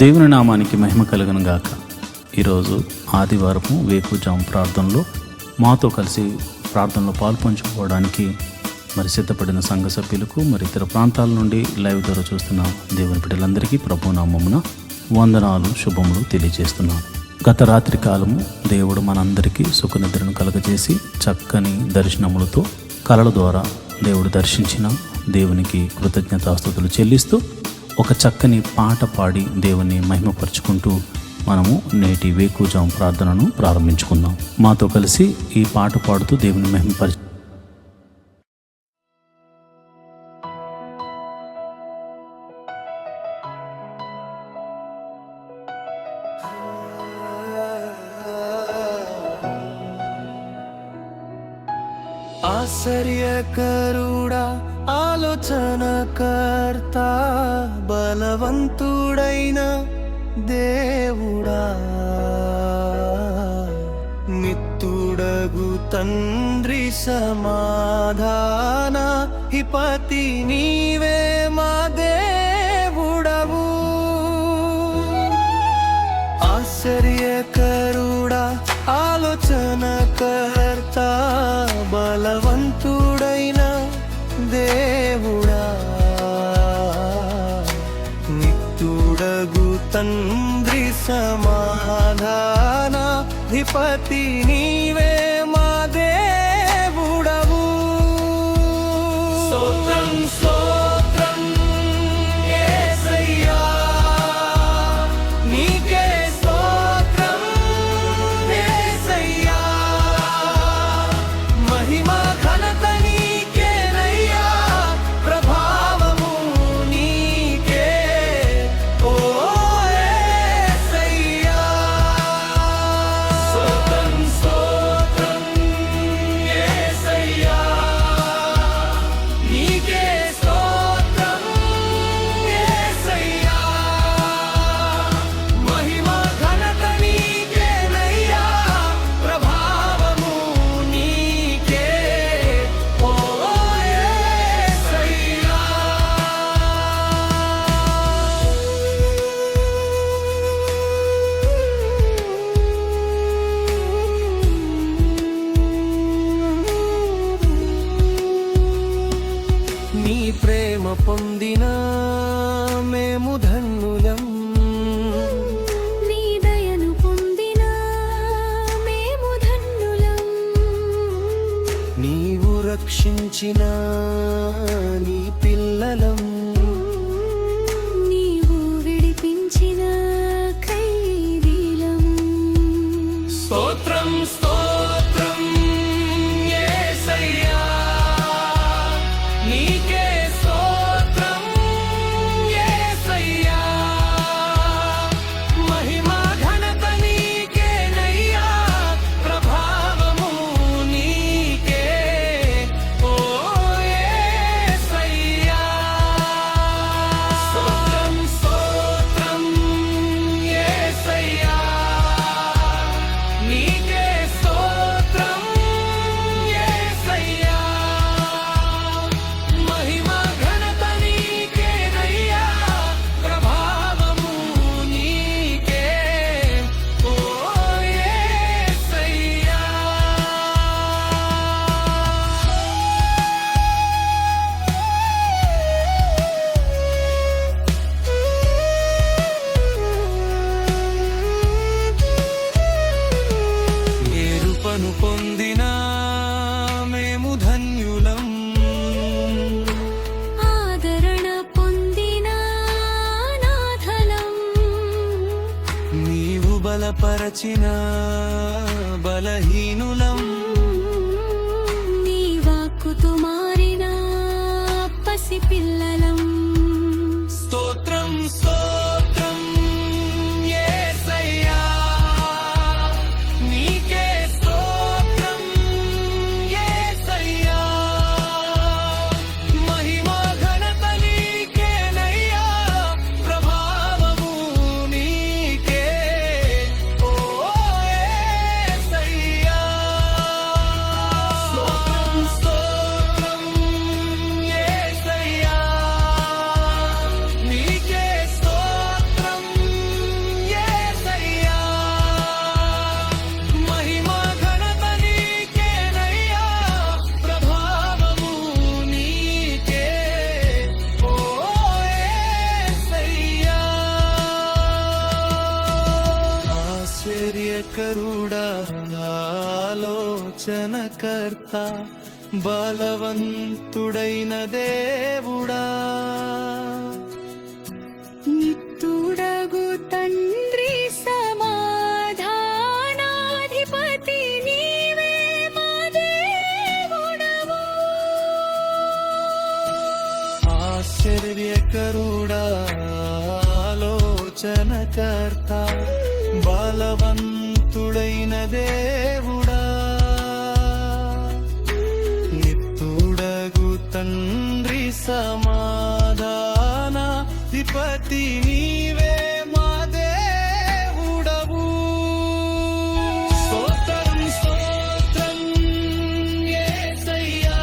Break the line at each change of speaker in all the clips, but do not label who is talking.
దేవుని నామానికి మహిమ కలుగును గాక. ఈరోజు ఆదివారము వేకువజాము ప్రార్థనలో మాతో కలిసి ప్రార్థనలో పాల్పంచుకోవడానికి సిద్ధపడిన సంఘ సభ్యులకు ఇతర ప్రాంతాల నుండి లైవ్ ద్వారా చూస్తున్న దేవుని బిడ్డలందరికీ ప్రభు నామమున వందనాలు శుభములు తెలియజేస్తున్నాం. గత రాత్రి కాలము దేవుడు మనందరికీ సుఖనిద్రను కలుగజేసి చక్కని దర్శనములతో కలల ద్వారా దేవుడు దర్శించిన దేవునికి కృతజ్ఞతాస్తుతులు చెల్లిస్తూ ఒక చక్కని పాట పాడి దేవుని మహిమపరుచుకుంటూ మనము నేటి వేకువజాము ప్రార్థనను ప్రారంభించుకుందాం. మాతో కలిసి ఈ పాట పాడుతూ దేవుని మహిమపరిచి
ఆశ్చర్యకరుడా, ఆలోచనకర్త, బలవంతుడైన దేవుడా, నిత్తుడగు తండ్రి సమాధాన హిపతి నీవే మా దేవుడవు. ఆశ్చర్యకరుడా, ఆలోచనకర్త, బలవంతుడైన దేవుడా, నిత్తుడగు తండ్రి సమాధాన ధిపతి నీవే మా దేవుడవు. స్తోత్రం స్తోత్రం యేసయ్యా, నీకే స్తోత్రం యేసయ్యా, మహిమ ఘనత నీకేనయ్యా, ప్రభావము నీకే ఓ యేసయ్యా. స్తోత్రం స్తోత్రం యేసయ్యా, నీకే స్తోత్రం యేసయ్యా, మహిమ ఘనత నీకేనయ్యా, ప్రభావము నీకే ఓ యేసయ్యా. నీ ప్రేమ పొందిన మేము ధన్యులం,
నీ దయను పొందిన మేము ధన్యులం,
నీవు రక్షించిన నీ పిల్లలం,
నీవు విడిపించిన ఖైదీలం.
స్తోత్రం స్తోత్రం యేసయ్యా, నీకే స్తోత్రం యేసయ్యా, మహిమ ఘనత నీకేనయ్యా, ప్రభావము నీకే ఓ యేసయ్యా. స్తోత్రం స్తోత్రం యేసయ్యా, నీకే స్తోత్రం యేసయ్యా, మహిమ ఘనత నీకేనయ్యా, ప్రభావము నీకే ఓ యేసయ్యా. ఎరుపను పొందిన మేము ధన్యులం,
ఆదరణ పొందిన నాథలం,
నీవు బలపరచిన బలహీనులం,
నీ వాక్కుతో మారిన పసిపిల్లలం.
స్తోత్రం స్తోత్రం యేసయ్యా, నీకే స్తోత్రం యేసయ్యా, మహిమ ఘనత నీకేనయ్యా, ప్రభావము నీకే ఓ యేసయ్యా. స్తోత్రం స్తోత్రం యేసయ్యా, ఆశ్చర్యకరుడా ఆలోచనకర్త బలవంతుడైన దేవుడా
నిత్తుడగు తండ్రి సమాధానాధిపతి నీవే మా దేవుడవు.
ఆశ్చర్యకరుడా ఆలోచనకర్త బలవంతుడైన దేవుడా నిత్తుడగు తండ్రి సమాధానాధిపతి నీవే మా దేవుడవు. స్తోత్రం స్తోత్రం యేసయ్యా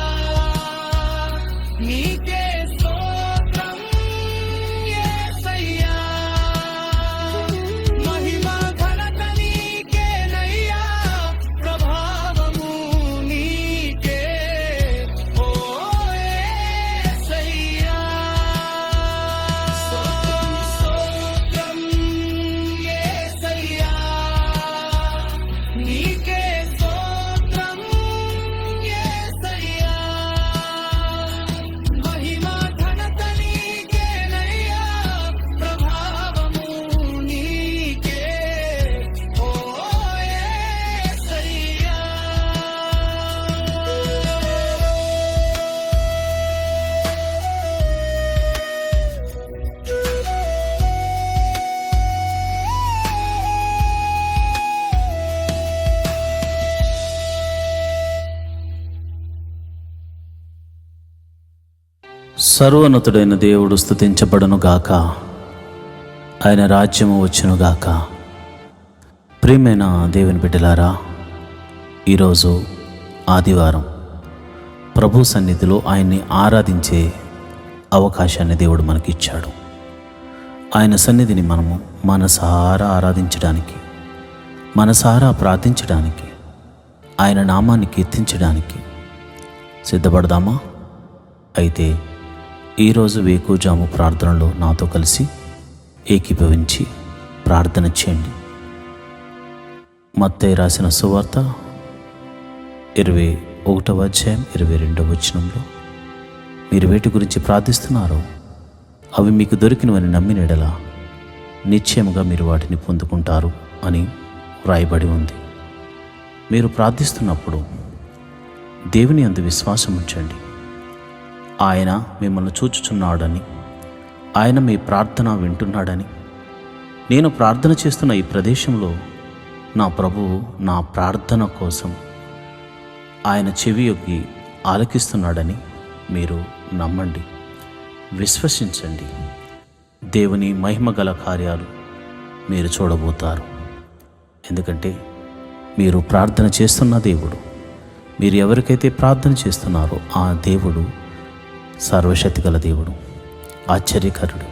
నీకే స్తోత్రం యేసయ్యా మహిమ ఘనత నీకేనయ్యా ప్రభావము నీకే ఓ యేసయ్యా. స్తోత్రం స్తోత్రం యేసయ్యా నీకే స్తోత్రం యేసయ్యా మహిమ ఘనత నీకేనయ్యా ప్రభావము నీకే ఓ యేసయ్యా.
సర్వోన్నతుడైన దేవుడు స్తుతించబడును గాక. ఆయన రాజ్యము వచ్చును గాక. ప్రియమైన దేవుని బిడ్డలారా, ఈరోజు ఆదివారం ప్రభు సన్నిధిలో ఆయన్ని ఆరాధించే అవకాశాన్ని దేవుడు మనకిచ్చాడు. ఆయన సన్నిధిని మనము మనసారా ఆరాధించడానికి, మనసారా ప్రార్థించడానికి, ఆయన నామాన్ని కీర్తించడానికి సిద్ధపడదామా? అయితే ఈరోజు వేకువజాము ప్రార్థనలో నాతో కలిసి ఏకీభవించి ప్రార్థన చేయండి. మత్తయి రాసిన సువార్త 21వ అధ్యాయం 22వ వచనంలో మీరు వేటి గురించి ప్రార్థిస్తున్నారో అవి మీకు దొరికినవని నమ్మిన యెడల నిశ్చయముగా మీరు వాటిని పొందుకుంటారు అని వ్రాయబడి ఉంది. మీరు ప్రార్థిస్తున్నప్పుడు దేవుని యందు విశ్వాసం ఉంచండి. ఆయన మిమ్మల్ని చూచుచున్నాడని, ఆయన మీ ప్రార్థన వింటున్నాడని, నేను ప్రార్థన చేస్తున్న ఈ ప్రదేశంలో నా ప్రభువు నా ప్రార్థన కోసం ఆయన చెవి యొగ్గి ఆలకిస్తున్నాడని మీరు నమ్మండి, విశ్వసించండి. దేవుని మహిమగల కార్యాలు మీరు చూడబోతారు. ఎందుకంటే మీరు ప్రార్థన చేస్తున్న దేవుడు, మీరు ఎవరికైతే ప్రార్థన చేస్తున్నారో ఆ దేవుడు సర్వశక్తి గల దేవుడు, ఆశ్చర్యకరుడు,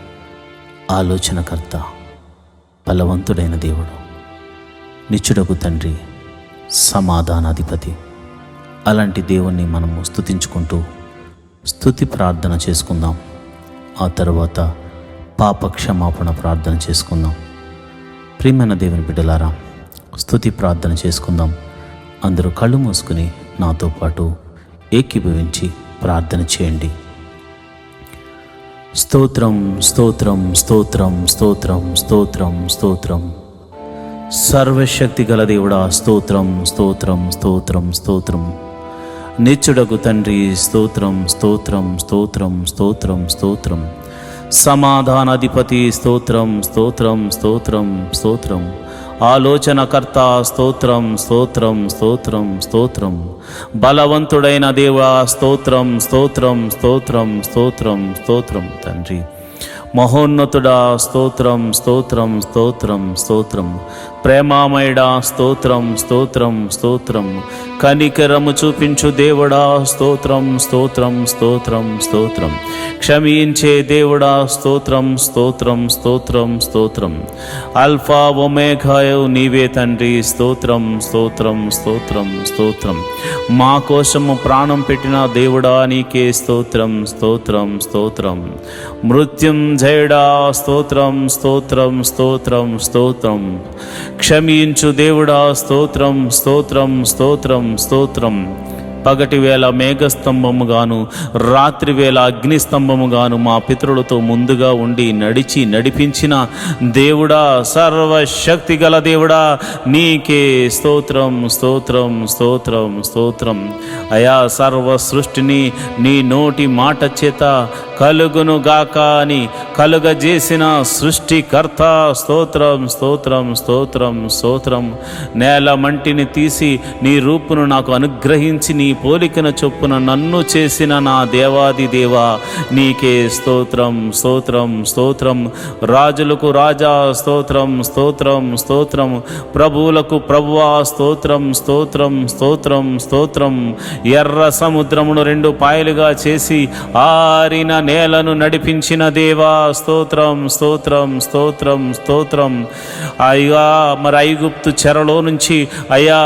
ఆలోచనకర్త, బలవంతుడైన దేవుడు, నిత్యుడగు తండ్రి, సమాధానాధిపతి. అలాంటి దేవుణ్ణి మనము స్తుతించుకుంటూ స్తుతి ప్రార్థన చేసుకుందాం. ఆ తర్వాత పాప క్షమాపణ ప్రార్థన చేసుకుందాం. ప్రియమైన దేవుని బిడ్డలారా, స్తుతి ప్రార్థన చేసుకుందాం. అందరూ కళ్ళు మూసుకుని నాతో పాటు ఏకీభవించి ప్రార్థన చేయండి. స్తోత్రం స్తోత్రం స్తోత్రం స్తోత్రం స్తోత్రం స్తోత్రం. సర్వశక్తి గల దేవుడా స్తోత్రం స్తోత్రం స్తోత్రం స్తోత్రం. నిత్యుడగు తండ్రి స్తోత్రం స్తోత్రం స్తోత్రం స్తోత్రం స్తోత్రం. సమాధానాధిపతి స్తోత్రం స్తోత్రం స్తోత్రం స్తోత్రం. ఆలోచనకర్త స్తోత్రం స్తోత్రం స్తోత్రం స్తోత్రం. బలవంతుడైన దేవా స్తోత్రం స్తోత్రం స్తోత్రం స్తోత్రం స్తోత్రం. తండ్రి మహోన్నతుడా స్తోత్రం స్తోత్రం స్తోత్రం స్తోత్రం. ప్రేమామయుడా స్తోత్రం స్తోత్రం స్తోత్రం. కనికరము చూపించు దేవుడా స్తోత్రం స్తోత్రం స్తోత్రం స్తోత్రం. క్షమించే దేవుడా స్తోత్రం స్తోత్రం స్తోత్రం స్తోత్రం. అల్ఫా ఒమేగాయు నీవే తండ్రి స్తోత్రం స్తోత్రం స్తోత్రం స్తోత్రం. మా కోసము ప్రాణం పెట్టిన దేవుడా నీకే స్తోత్రం స్తోత్రం స్తోత్రం. మృత్యుం జయడా స్తోత్రం స్తోత్రం స్తోత్రం స్తోత్రం. క్షమించు దేవుడా స్తోత్రం స్తోత్రం స్తోత్రం స్తోత్రం. పగటి వేళ మేఘస్తంభముగాను రాత్రి వేళ అగ్నిస్తంభముగాను మా పితరులతో ముందుగా ఉండి నడిపించిన దేవుడా, సర్వశక్తి గల దేవుడా, నీకే స్తోత్రం స్తోత్రం స్తోత్రం స్తోత్రం. అయా, సర్వ సృష్టిని నీ నోటి మాట చేత కలుగును గాక అని కలుగజేసిన సృష్టికర్త, స్తోత్రం స్తోత్రం స్తోత్రం స్తోత్రం. నేల మంటిని తీసి నీ రూపును నాకు అనుగ్రహించి నీ పోలికన చొప్పున నన్ను చేసిన నా దేవాది దేవా, నీకే స్తోత్రం స్తోత్రం స్తోత్రం. రాజులకు రాజా స్తోత్రం స్తోత్రం స్తోత్రం. ప్రభువులకు ప్రభువా స్తోత్రం స్తోత్రం స్తోత్రం స్తోత్రం. ఎర్ర సముద్రమును 2 పాయలుగా చేసి ఆరిన నేలను నడిపించిన దేవా, స్తోత్రం స్తోత్రం స్తోత్రం స్తోత్రం. అయ్యా, మరి ఐగుప్తు చెరలో నుంచి అయ్యా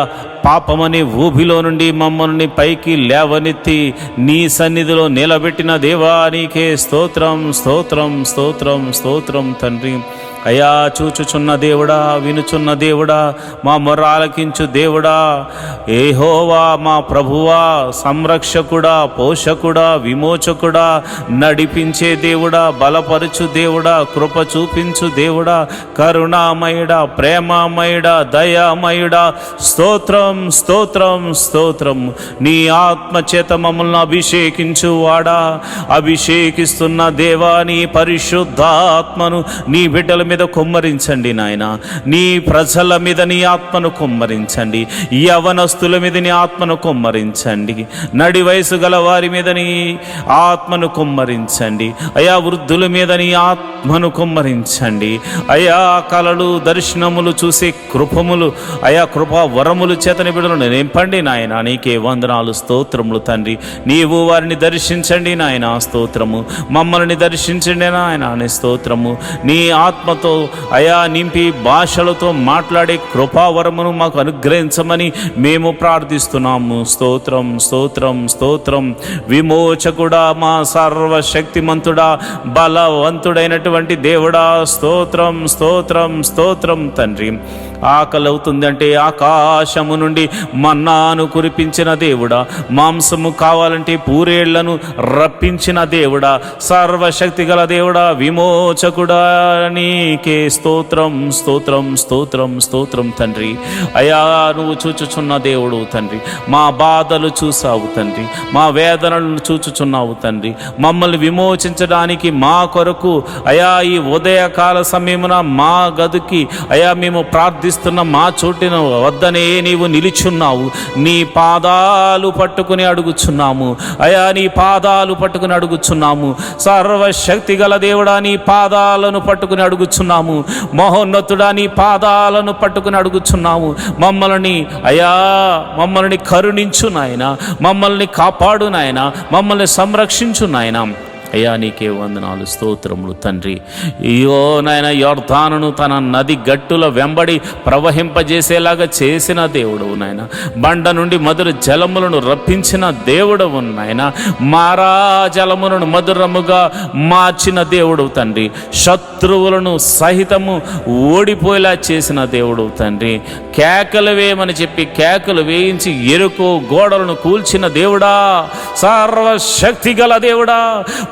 పాపమని ఊబిలో నుండి మమ్మల్ని పైకి లేవనెత్తి నీ సన్నిధిలో నిలబెట్టిన దేవా, నీకే స్తోత్రం స్తోత్రం స్తోత్రం స్తోత్రం తండ్రి. అయా, చూచుచున్న దేవుడా, వినుచున్న దేవుడా, మా మొర్ర ఆలకించు దేవుడా, యెహోవా మా ప్రభువా, సంరక్షకుడా, పోషకుడా, విమోచకుడా, నడిపించే దేవుడా, బలపరచు దేవుడా, కృప చూపించు దేవుడా, కరుణామయుడా, ప్రేమమయుడా, దయామయుడా, స్తోత్రం స్తోత్రం స్తోత్రం. నీ ఆత్మ చేత మమ్మల్ని అభిషేకించు వాడా, అభిషేకిస్తున్న దేవా, నీ పరిశుద్ధాత్మను నీ బిడ్డల మీద కుమ్మరించండి నాయన. నీ ప్రజల మీద నీ ఆత్మను కుమ్మరించండి. యవనస్తుల మీద నీ ఆత్మను కుమ్మరించండి. నడి వయసు గల వారి మీద నీ ఆత్మను కుమ్మరించండి. అయా, వృద్ధుల మీద నీ ఆత్మను కుమ్మరించండి. అయా, కలలు దర్శనములు చూసే కృపములు, అయా కృపా వరములు చేతని బిడ్డలను నింపండి నాయన. నీకే వందనాలు స్తోత్రములు తండ్రి. నీవు వారిని దర్శించండి నాయన, స్తోత్రము. మమ్మల్ని దర్శించండి నాయన అని స్తోత్రము. నీ ఆత్మతో అయా నింపి భాషలతో మాట్లాడే కృపావరమును మాకు అనుగ్రహించమని మేము ప్రార్థిస్తున్నాము. స్తోత్రం స్తోత్రం స్తోత్రం. విమోచకుడా, మా సర్వశక్తిమంతుడా, బలవంతుడైనటువంటి దేవుడా, స్తోత్రం స్తోత్రం స్తోత్రం తండ్రి. ఆకలి అవుతుందంటే ఆకాశము నుండి మన్నాను కురిపించిన దేవుడా, మాంసము కావాలంటే పూరేళ్లను రప్పించిన దేవుడా, సర్వశక్తి గల దేవుడా, విమోచకుడా, నీకే స్తోత్రం స్తోత్రం స్తోత్రం స్తోత్రం తండ్రి. అయా, నువ్వు చూచుచున్న దేవుడు తండ్రి. మా బాధలు చూసావు తండ్రి, మా వేదనలను చూచుచున్నావు తండ్రి. మమ్మల్ని విమోచించడానికి మా కొరకు అయా ఈ ఉదయకాల సమయమున మా గదికి అయా మేము ప్రార్థిస్తున్న మా చోటిన వద్దనే నీవు నిలిచున్నావు. నీ పాదాలు పట్టుకుని అడుగుచున్నాము అయా, నీ పాదాలు పట్టుకుని అడుగుచున్నాము. సర్వశక్తి గల దేవుడా, నీ పాదాలను పట్టుకుని అడుగుచున్నాము. మహోన్నతుడా, నీ పాదాలను పట్టుకుని అడుగుచున్నాము. మమ్మల్ని కరుణించు నాయన, మమ్మల్ని కాపాడు నాయన, మమ్మల్ని సంరక్షించు నాయన. అయ్యా, నీకే వందనాలు స్తోత్రములు తండ్రి. అయ్యో నాయన, యొర్దానును తన నది గట్టుల వెంబడి ప్రవహింపజేసేలాగా చేసిన దేవుడవు నాయన. బండ నుండి మధుర జలములను రప్పించిన దేవుడవు నాయన. మారా జలములను మధురముగా మార్చిన దేవుడవు తండ్రి. శత్రువులను సహితము ఓడిపోయేలా చేసిన దేవుడవు తండ్రి. కేకలు వేయమని చెప్పి కేకలు వేయించి ఎరుకో గోడలను కూల్చిన దేవుడా, సర్వశక్తి గల దేవుడా,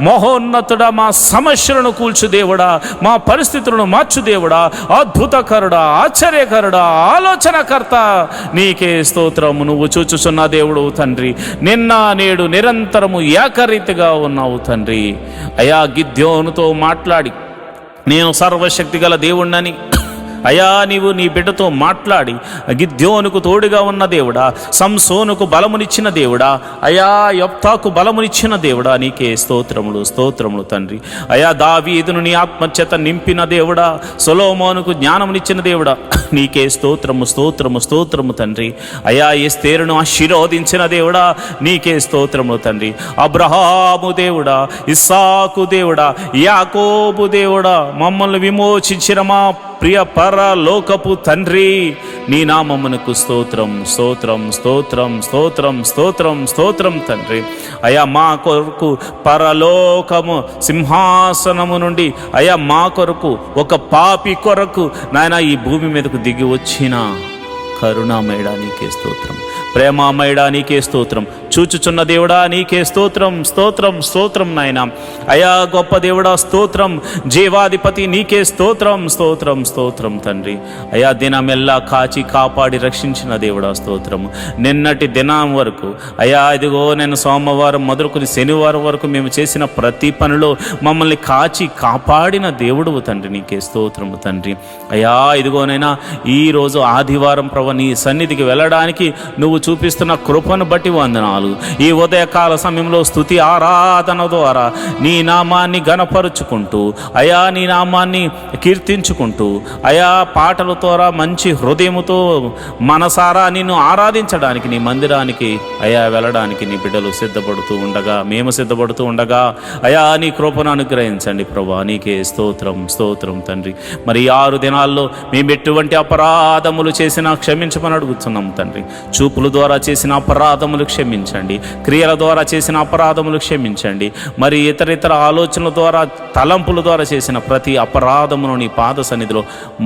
మహోన్నతుడా, మా సమస్యలను కూల్చు దేవుడా, మా పరిస్థితులను మార్చు దేవుడా, అద్భుతకరుడా, ఆశ్చర్యకరుడా, ఆలోచనకర్త, నీకే స్తోత్రము. నువ్వు చూచుచున్న దేవుడు తండ్రి. నిన్న నేడు నిరంతరము ఏకరీతిగా ఉన్నావు తండ్రి. అయా, గిద్యోనుతో మాట్లాడి నేను సర్వశక్తి గల దేవుణ్ణని అయా నీవు నీ బిడ్డతో మాట్లాడి గిద్యోనుకు తోడుగా ఉన్న దేవుడా, సంసోనుకు బలమునిచ్చిన దేవుడా, అయా యొప్తాకు బలమునిచ్చిన దేవుడా, నీకే స్తోత్రములు స్తోత్రములు తండ్రి. అయా దావీదును నీ ఆత్మచేత నింపిన దేవుడా, సొలొమోనుకు జ్ఞానమునిచ్చిన దేవుడా, నీకే స్తోత్రము స్తోత్రము స్తోత్రము తండ్రి. అయా ఎస్తేరును ఆశీర్వదించిన దేవుడా, నీకే స్తోత్రము తండ్రి. అబ్రహాము దేవుడా, ఇస్సాకు దేవుడా, యాకోబు దేవుడా, మమ్మల్ని విమోచించిన మా ప్రియ పరలోకపు తండ్రి, నీ నామమునకు స్తోత్రం స్తోత్రం స్తోత్రం స్తోత్రం స్తోత్రం స్తోత్రం తండ్రి. అయా మా కొరకు పరలోకము సింహాసనము నుండి అయా మా కొరకు ఒక పాపి కొరకు నాయన ఈ భూమి మీదకు దిగి వచ్చిన కరుణామయుడా నీకే స్తోత్రం, ప్రేమామయుడా నీకే స్తోత్రం, చూచుచున్న దేవుడా నీకే స్తోత్రం స్తోత్రం స్తోత్రం నాయన. అయా గొప్ప దేవుడా స్తోత్రం, జీవాధిపతి నీకే స్తోత్రం స్తోత్రం స్తోత్రం తండ్రి. అయా దినమెల్లా కాచి కాపాడి రక్షించిన దేవుడా స్తోత్రము. నిన్నటి దినం వరకు అయా ఇదిగో నేను సోమవారం మొదలుకొని శనివారం వరకు మేము చేసిన ప్రతి పనిలో మమ్మల్ని కాచి కాపాడిన దేవుడువు తండ్రి, నీకే స్తోత్రము తండ్రి. అయా ఇదిగోనైనా ఈరోజు ఆదివారం ప్రభు నీ సన్నిధికి వెళ్ళడానికి నువ్వు చూపిస్తున్న కృపను బట్టి వందనాలు. ఈ ఉదయకాల సమయంలో స్తుతి ఆరాధన ద్వారా నీ నామాన్ని గణపరుచుకుంటూ అయా నీ నామాన్ని కీర్తించుకుంటూ అయా పాటల ద్వారా మంచి హృదయముతో మనసారా నిన్ను ఆరాధించడానికి నీ మందిరానికి అయా వెళ్ళడానికి నీ బిడ్డలు సిద్ధపడుతూ ఉండగా, మేము సిద్ధపడుతూ ఉండగా అయా నీ కృపను అనుగ్రహించండి ప్రభా, నీకే స్తోత్రం స్తోత్రం తండ్రి. మరి 6 దినాల్లో మేము ఎటువంటి అపరాధములు చేసినా క్షమించమని అడుగుతున్నాం తండ్రి. చూపుల ద్వారా చేసిన అపరాధములు క్షమించండి, క్రియల ద్వారా చేసిన అపరాధములు క్షమించండి, మరి ఇతర ఆలోచనల ద్వారా తలంపుల ద్వారా చేసిన ప్రతి అపరాధమును నీ పాద సన్నిధిలో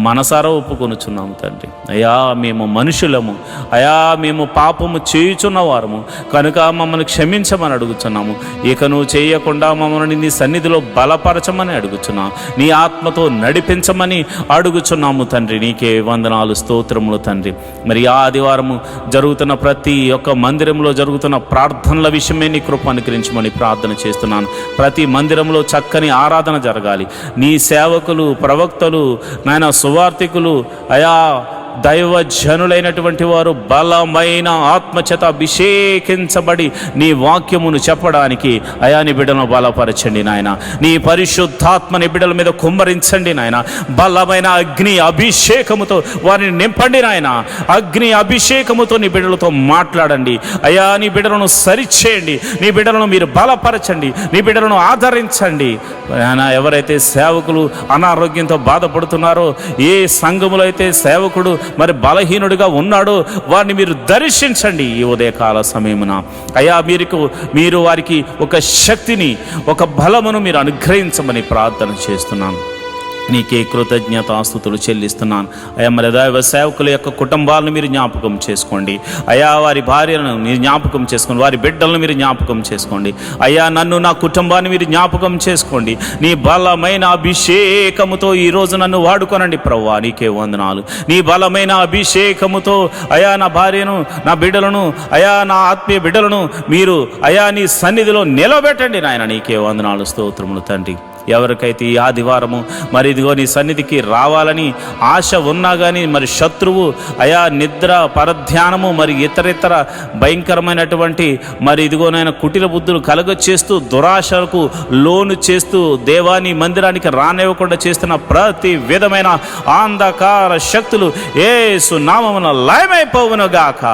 మనసారా ఒప్పుకొనుచున్నాం తండ్రి. అయా మేము మనుషులము, అయా మేము పాపము చేయుచున్న వారము కనుక మమ్మల్ని క్షమించమని అడుగుతున్నాము. ఇక నువ్వు చేయకుండా మమ్మల్ని నీ సన్నిధిలో బలపరచమని అడుగుచున్నాం, నీ ఆత్మతో నడిపించమని అడుగుచున్నాము తండ్రి. నీకే వందనాలు స్తోత్రములు తండ్రి. మరి ఆదివారము జరుగుతున్న ప్రతి ఒక్క మందిరంలో జరుగుతున్న ప్రార్థనల విషయమే నీ కృప అనుగ్రహించమని ప్రార్థన చేస్తున్నాను. ప్రతి మందిరంలో చక్కని ఆరాధన జరగాలి. నీ సేవకులు, ప్రవక్తలు, నాయన సువార్థికులు, అయా దైవజనులైనటువంటి వారు బలమైన ఆత్మచేత అభిషేకించబడి నీ వాక్యమును చెప్పడానికి అయా నీ బిడ్డలను బలపరచండి నాయన. నీ పరిశుద్ధాత్మని బిడ్డల మీద కుమ్మరించండి నాయన. బలమైన అగ్ని అభిషేకముతో వారిని నింపండి నాయన. అగ్ని అభిషేకముతో నీ బిడ్డలతో మాట్లాడండి అయా. నీ బిడ్డలను సరిచేయండి, నీ బిడ్డలను మీరు బలపరచండి, నీ బిడ్డలను ఆదరించండి ఆయన. ఎవరైతే సేవకులు అనారోగ్యంతో బాధపడుతున్నారో, ఏ సంఘములో అయితే సేవకుడు మరి బలహీనుడిగా ఉన్నాడో వారిని మీరు దర్శించండి ఈ ఉదయకాల సమయమున అయ్యా. మీరు వారికి ఒక శక్తిని, ఒక బలమును మీరు అనుగ్రహించమని ప్రార్థన చేస్తున్నాను. నీకే కృతజ్ఞతాస్తుతులు చెల్లిస్తున్నాను అయ్యా. మరి దైవ సేవకుల యొక్క కుటుంబాలను మీరు జ్ఞాపకం చేసుకోండి అయ్యా. వారి భార్యలను మీరు జ్ఞాపకం చేసుకోండి, వారి బిడ్డలను మీరు జ్ఞాపకం చేసుకోండి అయ్యా. నన్ను, నా కుటుంబాన్ని మీరు జ్ఞాపకం చేసుకోండి. నీ బలమైన అభిషేకముతో ఈరోజు నన్ను వాడుకోనండి ప్రభువా, నీకే వందనాలు. నీ బలమైన అభిషేకముతో అయా నా భార్యను, నా బిడ్డలను అయా, నా ఆత్మీయ బిడ్డలను మీరు అయా నీ సన్నిధిలో నిలబెట్టండి నాయన. నీకే వందనాలు స్తోత్రములు తండ్రి. ఎవరికైతే ఈ ఆదివారము మరి ఇదిగో నీ సన్నిధికి రావాలని ఆశ ఉన్నా కానీ మరి శత్రువు అయా నిద్ర, పరధ్యానము, మరి ఇతర భయంకరమైనటువంటి మరి ఇదిగోనైనా కుటిల బుద్ధులు కలగొచ్చేస్తూ, దురాశలకు లోను చేస్తూ, దేవాని మందిరానికి రానివ్వకుండా చేస్తున్న ప్రతి విధమైన అంధకార శక్తులు యేసు నామమున లయమైపోవును గాక,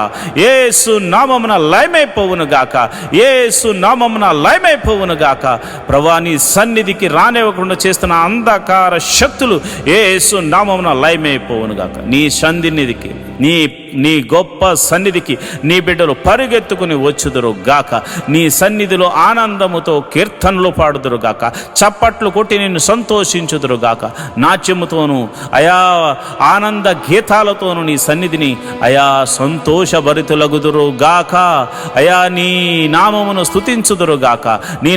యేసు నామమున లయమైపోవును గాక, యేసు నామమున లయమైపోవును గాక. ప్రభువా నీ సన్నిధికి రానివ్వకుండా చేస్తున్న అంధకార శక్తులు యేసు నామమున లయమైపోవును గాక. నీ సన్నిధికి, నీ గొప్ప సన్నిధికి నీ బిడ్డలు పరిగెత్తుకుని వచ్చుదురు గాక. నీ సన్నిధిలో ఆనందముతో కీర్తనలు పాడుదురు గాక, చప్పట్లు కొట్టి నిన్ను సంతోషించుదురు గాక. నాట్యముతోనూ అయా ఆనంద గీతాలతోనూ నీ సన్నిధిని అయా సంతోషభరితులగుదురు గాక. అయా నీ నామమును స్తుతించుదురు గాక, నీ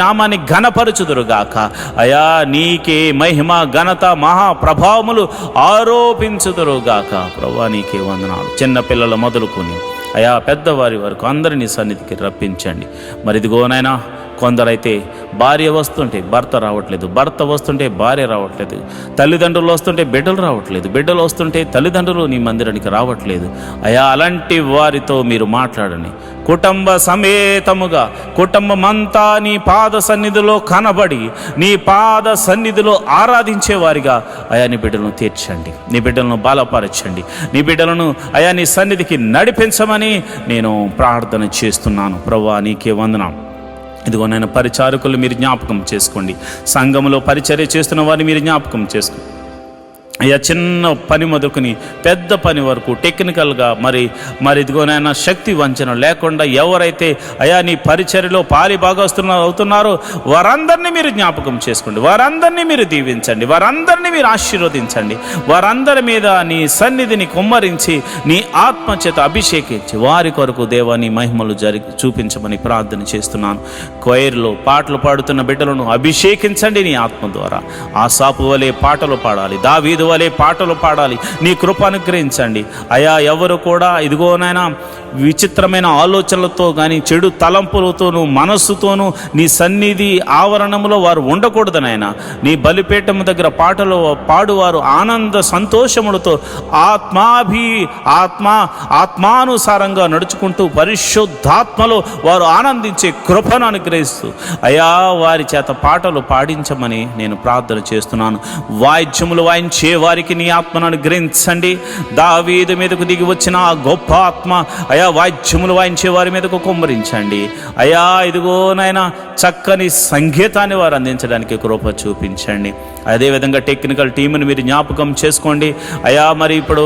నామాన్ని ఘనపరచుదురు గాక. అయా నీకే మహిమ, ఘనత, మహాప్రభావములు ఆరోపించుదురు గాక. ప్రభువా నీకే వందనాలు. చిన్న పిల్లల మొదలుకొని అయా పెద్దవారి వరకు అందరినీ సన్నిధికి రప్పించండి. మరి ఇదిగోనైనా కొందరైతే భార్య వస్తుంటే భర్త రావట్లేదు, భర్త వస్తుంటే భార్య రావట్లేదు, తల్లిదండ్రులు వస్తుంటే బిడ్డలు రావట్లేదు, బిడ్డలు వస్తుంటే తల్లిదండ్రులు నీ మందిరానికి రావట్లేదు అయా. అలాంటి వారితో మీరు మాట్లాడండి. కుటుంబ సమేతముగా కుటుంబమంతా నీ పాద సన్నిధిలో కనబడి, నీ పాద సన్నిధిలో ఆరాధించేవారిగా అయా నీ బిడ్డలను తీర్చండి, నీ బిడ్డలను బలపరచండి, నీ బిడ్డలను అయా నీ సన్నిధికి నడిపించమని నేను ప్రార్థన చేస్తున్నాను. ప్రభువా నీకే వందనం. ఇదిగో నేను పరిచారకులు మీరు జ్ఞాపకం చేసుకోండి, సంఘములో పరిచర్య చేస్తున్న వారిని మీరు జ్ఞాపకం చేసుకోండి అయ్యా చిన్న పని మొదలుకొని పెద్ద పని వరకు టెక్నికల్గా మరి ఇదిగోనైనా శక్తి వంచన లేకుండా ఎవరైతే అయా నీ పరిచర్యలో పాలి అవుతున్నారో వారందరినీ మీరు జ్ఞాపకం చేసుకోండి, వారందరినీ మీరు దీవించండి, వారందరినీ మీరు ఆశీర్వదించండి, వారందరి మీద నీ సన్నిధిని కుమ్మరించి నీ ఆత్మచేత అభిషేకించి వారి కొరకు దేవా నీ మహిమలు చూపించమని ప్రార్థన చేస్తున్నాను. కొయిర్లో పాటలు పాడుతున్న బిడ్డలను అభిషేకించండి నీ ఆత్మ ద్వారా. ఆసాపు వలె పాటలు పాడాలి, దావీదు వలె పాటలు పాడాలి, నీ కృప అనుగ్రహించండి అయా. ఎవరు కూడా ఇదిగోనైనా విచిత్రమైన ఆలోచనలతో కానీ చెడు తలంపులతోనూ మనస్సుతోనూ నీ సన్నిధి ఆవరణంలో వారు ఉండకూడదనైనా. నీ బలిపీఠం దగ్గర పాటలు పాడువారు ఆనంద సంతోషములతో ఆత్మానుసారంగా నడుచుకుంటూ పరిశుద్ధాత్మలో వారు ఆనందించే కృపను అనుగ్రహిస్తూ అయా వారి చేత పాటలు పాడించమని నేను ప్రార్థన చేస్తున్నాను. వాయిద్యములు వాయించే వారికి నీ ఆత్మను అనుగ్రహించండి. దావీదు మీదకు దిగి వచ్చిన ఆ గొప్ప ఆత్మ అయా వాయిద్యములు వాయించే వారి మీదకు కుమ్మరించండి అయా. ఇదిగోనైనా చక్కని సంగీతాన్ని వారు అందించడానికి కృప చూపించండి. అదేవిధంగా టెక్నికల్ టీముని మీరు జ్ఞాపకం చేసుకోండి అయా. మరి ఇప్పుడు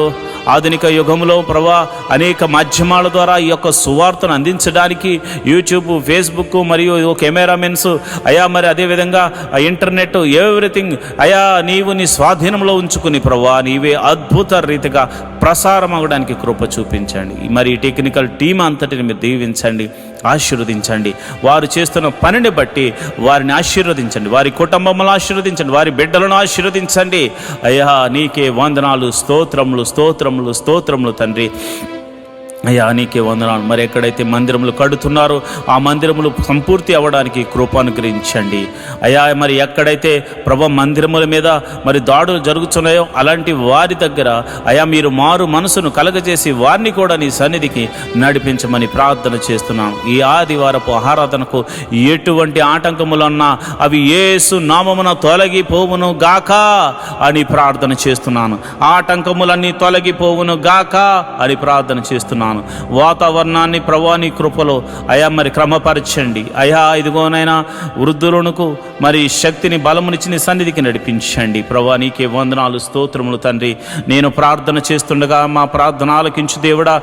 ఆధునిక యుగంలో ప్రభా అనేక మాధ్యమాల ద్వారా ఈ యొక్క సువార్తను అందించడానికి యూట్యూబ్, ఫేస్బుక్ మరియు కెమెరామెన్స్ అయా, మరి అదేవిధంగా ఇంటర్నెట్ ఎవ్రీథింగ్ అయా నీవు నీ స్వాధీనంలో ఉంచుకుని ప్రభా నీవే అద్భుత రీతిగా ప్రసారం అవ్వడానికి కృప చూపించండి. మరి ఈ టెక్నికల్ టీం అంతటిని మీరు దీవించండి, ఆశీర్వదించండి. వారు చేస్తున్న పనిని బట్టి వారిని ఆశీర్వదించండి, వారి కుటుంబములను ఆశీర్వదించండి, వారి బిడ్డలను ఆశీర్వదించండి అయ్యా. నీకే వందనాలు, స్తోత్రములు స్తోత్రములు స్తోత్రములు తండ్రి అయ్యా. నీకే వందనాలు. మరి ఎక్కడైతే మందిరములు కడుతున్నారో ఆ మందిరములు సంపూర్తి అవ్వడానికి కృప అనుగ్రహించండి అయ్యా. మరి ఎక్కడైతే ప్రభు మందిరముల మీద మరి దాడులు జరుగుతున్నాయో అలాంటి వారి దగ్గర అయ్యా మీరు మారు మనసును కలగజేసి వారిని కూడా నీ సన్నిధికి నడిపించమని ప్రార్థన చేస్తున్నాను. ఈ ఆదివారపు ఆరాధనకు ఎటువంటి ఆటంకములున్నా అవి యేసు నామమున తొలగిపోవును గాక అని ప్రార్థన చేస్తున్నాను. ఆటంకములన్నీ తొలగిపోవును గాక అని ప్రార్థన చేస్తున్నాను. వాతావరణాన్ని ప్రభా నీ కృపలో అయా మరి క్రమపరచండి అయా. ఇదిగోనైనా వృద్ధులకు మరి శక్తిని బలమునిచ్చి నీ సన్నిధికి నడిపించండి ప్రభా. నీకే వందనాలు, స్తోత్రములు తండ్రి. నేను ప్రార్థన చేస్తుండగా మా ప్రార్థన ఆలకించు దేవుడా,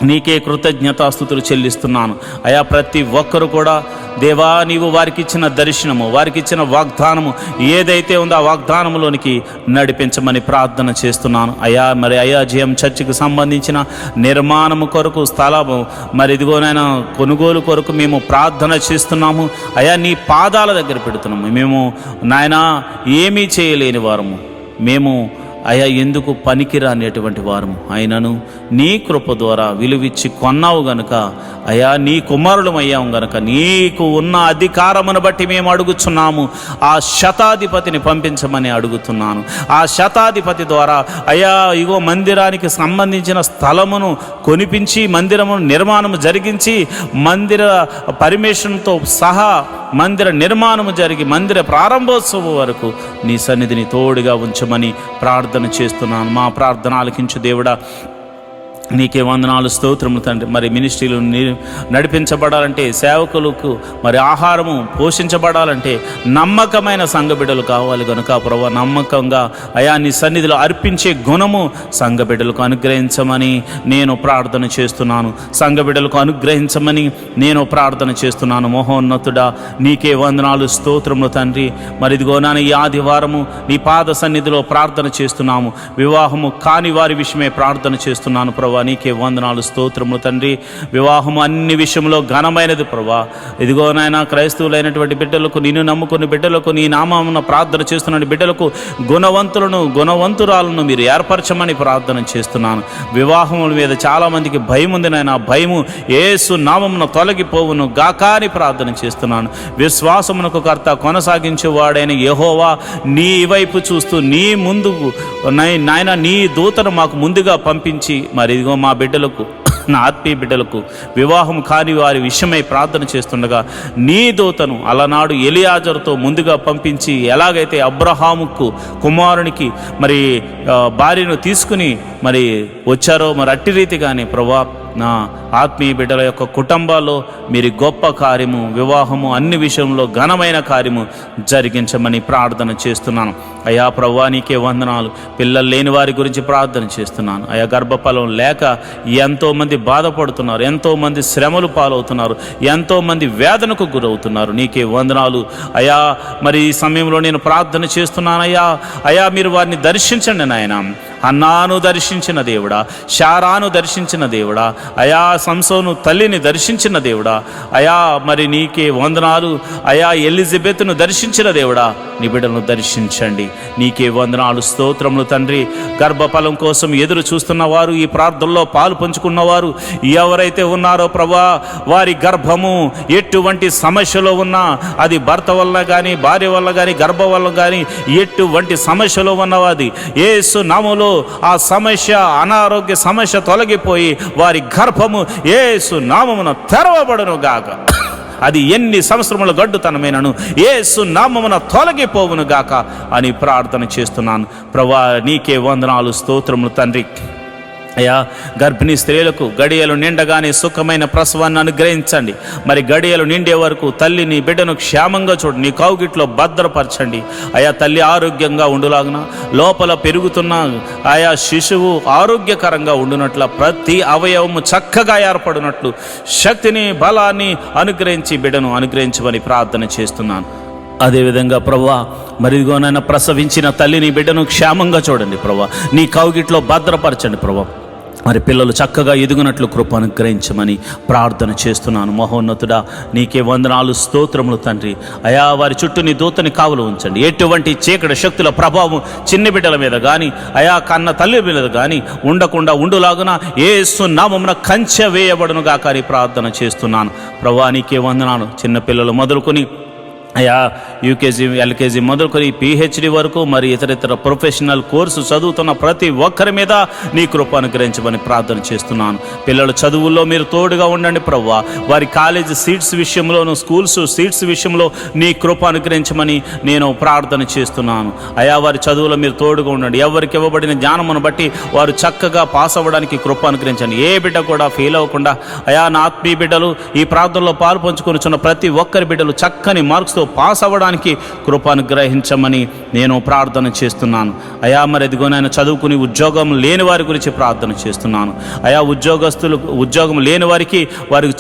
నీకే కృతజ్ఞతాస్తుతులు చెల్లిస్తున్నాను అయా. ప్రతి ఒక్కరు కూడా దేవా నీవు వారికి ఇచ్చిన దర్శనము, వారికి ఇచ్చిన వాగ్దానము ఏదైతే ఉందో ఆ వాగ్దానములోనికి నడిపించమని ప్రార్థన చేస్తున్నాను అయా. మరి అయాజీఎం చర్చికి సంబంధించిన నిర్మాణము కొరకు స్థలము మరి ఇదిగోనైనా కొనుగోలు కొరకు మేము ప్రార్థన చేస్తున్నాము అయా. నీ పాదాల దగ్గర పెడుతున్నాము. మేము నాయనా ఏమీ చేయలేని వారము, మేము అయా ఎందుకు పనికిరానేటువంటి వారము, అయినను నీ కృప ద్వారా విలువిచ్చి కొన్నావు గనుక అయా, నీ కుమారులం అయ్యాము గనుక నీకు ఉన్న అధికారమును బట్టి మేము అడుగుచున్నాము. ఆ శతాధిపతిని పంపించమని అడుగుతున్నాను. ఆ శతాధిపతి ద్వారా అయా ఇగో మందిరానికి సంబంధించిన స్థలమును కొనిపించి మందిరమును నిర్మాణము జరిగించి మందిర పర్మిషన్తో సహా మందిర నిర్మాణము జరిగి మందిర ప్రారంభోత్సవం వరకు నీ సన్నిధిని తోడుగా ఉంచమని ప్రార్థన చేస్తున్నాను. మా ప్రార్థన ఆలకించు దేవుడా, నీకే వందనాలు, స్తోత్రములు తండ్రి. మరి మినిస్ట్రీలు నడిపించబడాలంటే, సేవకులకు మరి ఆహారము పోషించబడాలంటే నమ్మకమైన సంఘ బిడ్డలు కావాలి కనుక ప్రభు నమ్మకంగా అయా నీ సన్నిధిలో అర్పించే గుణము సంఘ బిడ్డలకు అనుగ్రహించమని నేను ప్రార్థన చేస్తున్నాను. సంఘ బిడ్డలకు అనుగ్రహించమని నేను ప్రార్థన చేస్తున్నాను. మహోన్నతుడా, నీకే వందనాలు, స్తోత్రములు తండ్రి. మరి ఇదిగో నాన్న ఈ ఆదివారము నీ పాద సన్నిధిలో ప్రార్థన చేస్తున్నాము. వివాహము కాని వారి విషయమే ప్రార్థన చేస్తున్నాను ప్రభా. నీకే వందనాలు, స్తోత్రములు తండ్రి. వివాహము అన్ని విషయంలో ఘనమైనది ప్రభా. ఇదిగో నాయన క్రైస్తవులైనటువంటి బిడ్డలకు, నిన్ను నమ్ముకుని బిడ్డలకు, నీ నామమున ప్రార్థన చేస్తున్న బిడ్డలకు గుణవంతురాలను మీరు ఏర్పరచమని ప్రార్థన చేస్తున్నాను. వివాహముల మీద చాలామందికి భయం ఉంది నాయన. భయము యేసు నామమున తొలగిపోవును గాక అని ప్రార్థన చేస్తున్నాను. విశ్వాసమునకు కర్త కొనసాగించేవాడైన యెహోవా నీ వైపు చూస్తూ నీ ముందుకు నాయన నీ దూతను మాకు ముందుగా పంపించి మరి ఇదిగో మా బిడ్డలకు, నా ఆత్మీయ బిడ్డలకు వివాహం కాని వారి విషయమై ప్రార్థన చేస్తుండగా నీ దూతను అలనాడు ఎలియాజరుతో ముందుగా పంపించి ఎలాగైతే అబ్రహాముకు కుమారునికి మరి భార్యను తీసుకుని మరి వచ్చారో మరి అట్టి రీతిగానే ప్రభా నా ఆత్మీయ బిడ్డల యొక్క కుటుంబాల్లో మీరు గొప్ప కార్యము, వివాహము, అన్ని విషయంలో ఘనమైన కార్యము జరిగించమని ప్రార్థన చేస్తున్నాను. అయా ప్రభువా నీకే వందనాలు. పిల్లలు లేని వారి గురించి ప్రార్థన చేస్తున్నాను. అయా గర్భఫలం లేక ఎంతోమంది బాధపడుతున్నారు, ఎంతోమంది శ్రమలు పాలవుతున్నారు, ఎంతోమంది వేదనకు గురవుతున్నారు. నీకే వందనాలు అయా. మరి ఈ సమయంలో నేను ప్రార్థన చేస్తున్నాను అయ్యా. అయా మీరు వారిని దర్శించండి నాయన. హన్నాను దర్శించిన దేవుడా, శారాను దర్శించిన దేవుడా, అయా సంసోను తల్లిని దర్శించిన దేవుడా, అయా మరి నీకే వందనాలు అయా. ఎలిజబెత్ను దర్శించిన దేవుడా, నీ బిడ్డలను దర్శించండి. నీకే వందనాలు, స్తోత్రములు తండ్రి. గర్భఫలం కోసం ఎదురు చూస్తున్న వారు, ఈ ప్రార్థనలో పాలు పంచుకున్నవారు ఎవరైతే ఉన్నారో ప్రభా, వారి గర్భము ఎటువంటి సమస్యలో ఉన్నా, అది భర్త వల్ల కానీ, భార్య వల్ల కానీ, గర్భం వల్ల కానీ, ఎటువంటి సమస్యలో ఉన్నవాది యేసు నామములో ఆ సమస్య, అనారోగ్య సమస్య తొలగిపోయి వారి గర్భము యేసు నామమున తెరవబడును గాక. అది ఎన్ని సంవత్సరముల గడ్డుతనమైనను యేసు నామమున తొలగిపోవును గాక అని ప్రార్థన చేస్తున్నాను. ప్రభువా నీకే వందనాలు, స్తోత్రములు తండ్రి. అయ్యా గర్భిణీ స్త్రీలకు గడియలు నిండగానే సుఖమైన ప్రసవాన్ని అనుగ్రహించండి. మరి గడియలు నిండే వరకు తల్లిని బిడ్డను క్షేమంగా చూడండి, నీ కౌగిట్లో భద్రపరచండి. అయా తల్లి ఆరోగ్యంగా ఉండులాగున, లోపల పెరుగుతున్న ఆయా శిశువు ఆరోగ్యకరంగా ఉండునట్ల, ప్రతి అవయవము చక్కగా ఏర్పడినట్లు శక్తిని, బలాన్ని అనుగ్రహించి బిడ్డను అనుగ్రహించమని ప్రార్థన చేస్తున్నాను. అదేవిధంగా ప్రభువా మరిదిగోనైనా ప్రసవించిన తల్లిని బిడ్డను క్షేమంగా చూడండి ప్రభువా, నీ కౌగిట్లో భద్రపరచండి ప్రభువా. మరి పిల్లలు చక్కగా ఎదుగునట్లు కృప అనుగ్రహించమని ప్రార్థన చేస్తున్నాను. మహోన్నతుడా నీకే వందనాలు, స్తోత్రములు తండ్రి. అయా వారి చుట్టూ నీ దూతని కావలు ఉంచండి. ఎటువంటి చీకటి శక్తుల ప్రభావం చిన్న బిడ్డల మీద కానీ, అయా కన్న తల్లి మీద కానీ ఉండకుండా ఉండులాగున యేసు నామమున కంచె వేయబడును గాక అని ప్రార్థన చేస్తున్నాను. ప్రభువా నీకే వందనాలు. చిన్నపిల్లలు మొదలుకొని అయా యూకేజీ, ఎల్కేజీ మొదలుకొని పిహెచ్డి వరకు, మరి ఇతరితర ప్రొఫెషనల్ కోర్సు చదువుతున్న ప్రతి ఒక్కరి మీద నీ కృప అనుగ్రహించమని ప్రార్థన చేస్తున్నాను. పిల్లల చదువుల్లో మీరు తోడుగా ఉండండి ప్రభువా. వారి కాలేజీ సీట్స్ విషయంలోను, స్కూల్స్ సీట్స్ విషయంలో నీ కృప అనుగ్రహించమని నేను ప్రార్థన చేస్తున్నాను. అయా వారి చదువులో మీరు తోడుగా ఉండండి. ఎవరికి ఇవ్వబడిన జ్ఞానమును బట్టి వారు చక్కగా పాస్ అవ్వడానికి కృప అనుగ్రహించండి. ఏ బిడ్డ కూడా ఫెయిల్ అవ్వకుండా అయా నా ఆత్మీయ బిడ్డలు ఈ ప్రార్థనలో పాలు పంచుకొనిచున్న ప్రతి ఒక్కరి బిడ్డలు చక్కని మార్క్స్తో పాస్ అవ్వడానికి కృప అనుగ్రహించమని నేను ప్రార్థన చేస్తున్నాను. అయా మరి ఎదిగోనైనా చదువుకుని ఉద్యోగం లేని వారి గురించి ప్రార్థన చేస్తున్నాను. అయా ఉద్యోగం లేని వారికి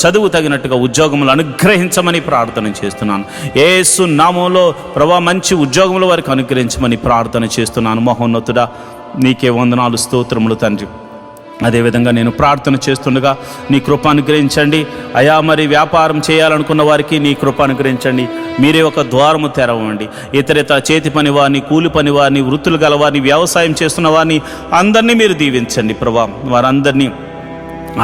చదువు తగినట్టుగా ఉద్యోగములు అనుగ్రహించమని ప్రార్థన చేస్తున్నాను. యేసు నామములో ప్రభా మంచి ఉద్యోగములు వారికి అనుగ్రహించమని ప్రార్థన చేస్తున్నాను. మహోన్నతుడా నీకే వందనాలు, స్తోత్రములు తండ్రి. అదేవిధంగా నేను ప్రార్థన చేస్తుండగా నీ కృప అనుగ్రహించండి. అయా మరి వ్యాపారం చేయాలనుకున్న వారికి నీ కృప అనుగ్రహించండి. మీరే ఒక ద్వారము తెరవండి. ఇతరితర చేతి పని వారిని, కూలి పని వారిని, వృత్తులు గల వారిని, వ్యవసాయం చేస్తున్న వారిని అందరినీ మీరు దీవించండి ప్రభా. వారందరినీ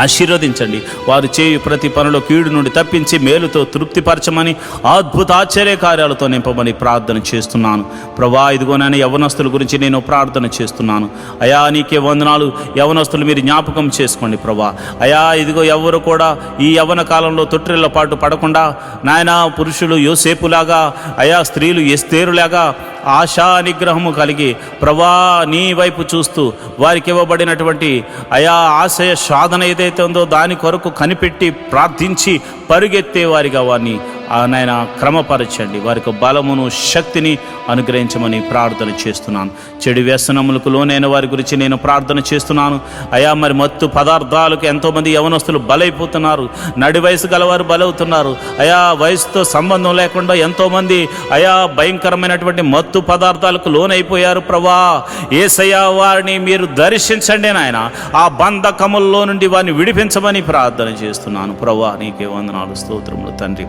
ఆశీర్వదించండి. వారు చేయు ప్రతి పనిలో కీడు నుండి తప్పించి మేలుతో తృప్తిపరచమని, అద్భుత ఆశ్చర్య కార్యాలతో నింపమని ప్రార్థన చేస్తున్నాను ప్రభా. ఇదిగోనైనా యవనస్తుల గురించి నేను ప్రార్థన చేస్తున్నాను. అయా నీకే వందనాలు. యవనస్తులు మీరు జ్ఞాపకం చేసుకోండి ప్రభా. అయా ఇదిగో ఎవరు కూడా ఈ యవన కాలంలో తొట్టిళ్ళ పాటు పడకుండా నాయన, పురుషులు యోసేపులాగా, అయా స్త్రీలు ఎస్తేరులాగా ఆశా నిగ్రహము కలిగి ప్రభా నీ వైపు చూస్తూ వారికి ఇవ్వబడినటువంటి అయా ఆశయ సాధన ఏదైతే ఉందో దాని కొరకు కనిపెట్టి ప్రార్థించి పరుగెత్తే వారిగా వారిని నాయన క్రమపరచండి. వారికి బలమును, శక్తిని అనుగ్రహించమని ప్రార్థన చేస్తున్నాను. చెడు వ్యసనములకు లోనైన వారి గురించి నేను ప్రార్థన చేస్తున్నాను. అయా మరి మత్తు పదార్థాలకు ఎంతోమంది యవనస్తులు బలైపోతున్నారు. నడి వయసు గలవారు బలవుతున్నారు. అయా వయసుతో సంబంధం లేకుండా ఎంతోమంది అయా భయంకరమైనటువంటి మత్తు పదార్థాలకు లోనైపోయారు ప్రభా. యేసయ్యా వారిని మీరు దర్శించండి నాయన. ఆ బంధకముల్లో నుండి వారిని విడిపించమని ప్రార్థన చేస్తున్నాను ప్రభా. నీకే వందనాలు, స్తోత్రములు తండ్రి.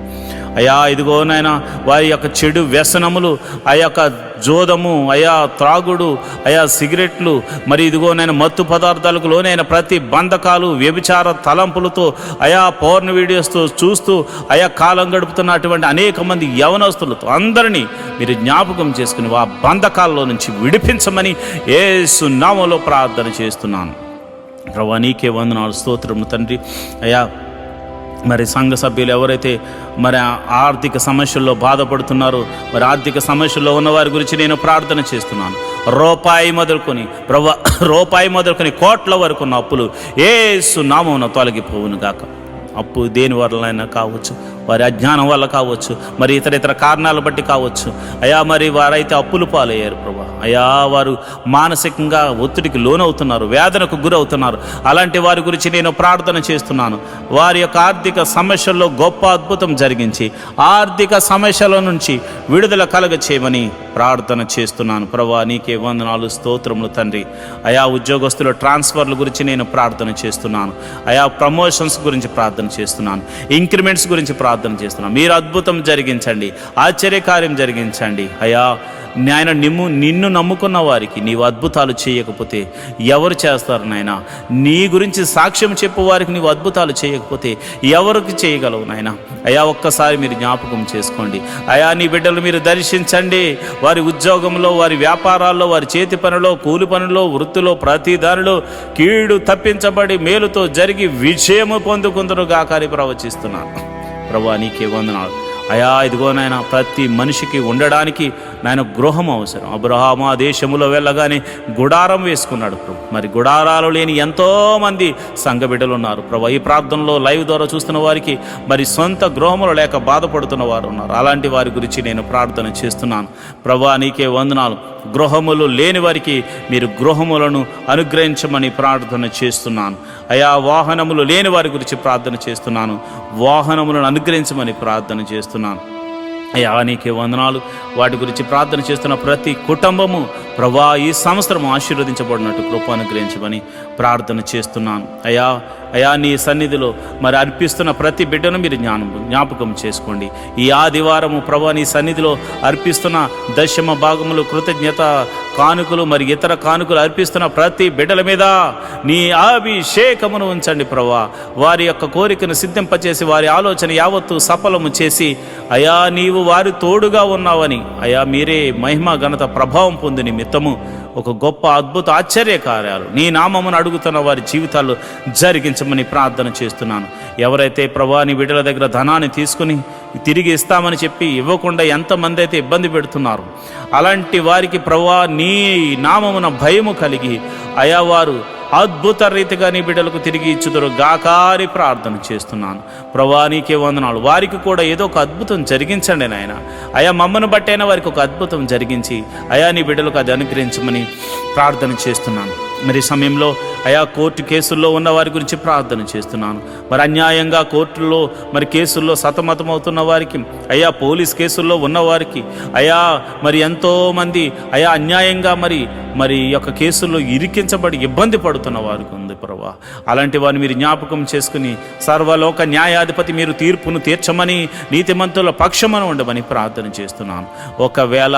అయా ఇదిగో నాయన వారి యొక్క చెడు వ్యసనములు, ఆ యొక్క జోదము, అయా త్రాగుడు, అయా సిగరెట్లు, మరి ఇదిగో నేను మత్తు పదార్థాలకు లోనైన ప్రతి బంధకాలు, వ్యభిచార తలంపులతో, అయా పౌర్ణ వీడియోస్తో చూస్తూ అయా కాలం గడుపుతున్నటువంటి అనేక మంది యవనస్తులతో అందరినీ మీరు జ్ఞాపకం చేసుకుని ఆ బంధకాల్లో నుంచి విడిపించమని యేసు నామములో ప్రార్థన చేస్తున్నాను ప్రభా. నీకే వందనాలు, స్తోత్రము తండ్రి. అయా మరి సంఘ సభ్యులు ఎవరైతే మరి ఆర్థిక సమస్యల్లో బాధపడుతున్నారో, మరి ఆర్థిక సమస్యల్లో ఉన్న వారి గురించి నేను ప్రార్థన చేస్తున్నాను. రూపాయి మొదలుకొని కోట్ల వరకు ఉన్న అప్పులు యేసు నామమున తొలగిపోవును గాక. అప్పు దేని వల్లైనా కావచ్చు, వారి అజ్ఞానం వల్ల కావచ్చు, మరి ఇతర కారణాలు బట్టి కావచ్చు. అయా మరి వారైతే అప్పులు పాలయ్యారు ప్రభా. అయా వారు మానసికంగా ఒత్తిడికి లోనవుతున్నారు, వేదనకు గురవుతున్నారు. అలాంటి వారి గురించి నేను ప్రార్థన చేస్తున్నాను. వారి యొక్క ఆర్థిక సమస్యల్లో గొప్ప అద్భుతం జరిగించి ఆర్థిక సమస్యల నుంచి విడుదల కలగ చేయమని ప్రార్థన చేస్తున్నాను ప్రభా. నీకే వందనాలు, స్తోత్రములు తండ్రి. అయా ఉద్యోగస్తుల ట్రాన్స్ఫర్ల గురించి నేను ప్రార్థన చేస్తున్నాను. అయా ప్రమోషన్స్ గురించి ప్రార్థన చేస్తున్నాను. ఇంక్రిమెంట్స్ గురించి ప్రార్థన చేస్తున్నాను. మీరు అద్భుతం జరిగించండి, ఆశ్చర్యకార్యం జరిగించండి. అయా నాయన నిన్ను నమ్ముకున్న వారికి నీవు అద్భుతాలు చేయకపోతే ఎవరు చేస్తారు నాయన? నీ గురించి సాక్ష్యం చెప్పు వారికి నీవు అద్భుతాలు చేయకపోతే ఎవరికి చేయగలవు నాయన? అయా ఒక్కసారి మీరు జ్ఞాపకం చేసుకోండి. అయా నీ బిడ్డలు మీరు దర్శించండి. వారి ఉద్యోగంలో, వారి వ్యాపారాల్లో, వారి చేతి పనిలో, కూలి పనిలో, వృత్తిలో, ప్రతి దానిలో కీడు తప్పించబడి మేలుతో జరిగి విజయము పొందుకుందరుగా అని ప్రవచిస్తున్నాను ప్రభా. నీకే వందనాలు. అయా ఇదిగో నాయన, ప్రతి మనిషికి ఉండడానికి నాయన గృహం అవసరం. అబ్రహాము ఆ దేశములో వెళ్ళగానే గుడారం వేసుకున్నాడు ప్రభు. మరి గుడారాలు లేని ఎంతోమంది సంఘ బిడ్డలు ఉన్నారు ప్రభు. ఈ ప్రార్థనలో లైవ్ ద్వారా చూస్తున్న వారికి మరి సొంత గృహములు లేక బాధపడుతున్న వారు ఉన్నారు. అలాంటి వారి గురించి నేను ప్రార్థన చేస్తున్నాను ప్రభా. నీకే వందనాలు. గృహములు లేని వారికి మీరు గృహములను అనుగ్రహించమని ప్రార్థన చేస్తున్నాను. అయా వాహనములు లేని వారి గురించి ప్రార్థన చేస్తున్నాను. వాహనములను అనుగ్రహించమని ప్రార్థన చేస్తున్నాను. అయ్యా నీకే వందనాలు. వాటి గురించి ప్రార్థన చేస్తున్న ప్రతి కుటుంబము ప్రభా ఈ సంవత్సరం ఆశీర్వదించబడినట్టు కృప అనుగ్రహించమని ప్రార్థన చేస్తున్నాను. అయా నీ సన్నిధిలో మరి అర్పిస్తున్న ప్రతి బిడ్డను మీరు జ్ఞాపకం చేసుకోండి. ఈ ఆదివారము ప్రభా నీ సన్నిధిలో అర్పిస్తున్న దశమ భాగములు, కృతజ్ఞత కానుకలు, మరి ఇతర కానుకలు అర్పిస్తున్న ప్రతి బిడ్డల మీద నీ అభిషేకమును ఉంచండి ప్రభా. వారి యొక్క కోరికను సిద్ధింపచేసి వారి ఆలోచన యావత్తు సఫలము చేసి అయా నీవు వారి తోడుగా ఉన్నావని, అయా మీరే మహిమ ఘనత ప్రభావం పొంది నిమిత్తము ఒక గొప్ప అద్భుత ఆశ్చర్య కార్యాలు నీ నామమును అడుగుతున్న వారి జీవితాల్లో జరిగించమని ప్రార్థన చేస్తున్నాను. ఎవరైతే ప్రభా నీ బిడ్డల దగ్గర ధనాన్ని తీసుకుని తిరిగి ఇస్తామని చెప్పి ఇవ్వకుండా ఎంతమంది అయితే ఇబ్బంది పెడుతున్నారు, అలాంటి వారికి ప్రభా నీ నామమున భయము కలిగి అయా వారు అద్భుత రీతిగా నీ బిడ్డలకు తిరిగి ఇచ్చుదురు గాకారి ప్రార్థన చేస్తున్నాను ప్రభా. నీకే వందనాలు. వారికి కూడా ఏదో ఒక అద్భుతం జరిగించండి నాయన. అయా మమ్మను బట్టైనా వారికి ఒక అద్భుతం జరిగించి అయా నీ బిడ్డలకు అది అనుగ్రహించమని ప్రార్థన చేస్తున్నాను. మరి సమయంలో అయా కోర్టు కేసుల్లో ఉన్న వారి గురించి ప్రార్థన చేస్తున్నాను. మరి అన్యాయంగా కోర్టుల్లో మరి కేసుల్లో సతమతమవుతున్న వారికి, అయా పోలీస్ కేసుల్లో ఉన్నవారికి, అయా మరి ఎంతోమంది అయా అన్యాయంగా మరి యొక్క కేసుల్లో ఇరికించబడి ఇబ్బంది పడుతున్న వారికి ఉంది ప్రభా. అలాంటి వారిని మీరు జ్ఞాపకం చేసుకుని సర్వలోక న్యాయాధిపతి మీరు తీర్పును తీర్చమని, నీతిమంతుల పక్షమను ఉండమని ప్రార్థన చేస్తున్నాను. ఒకవేళ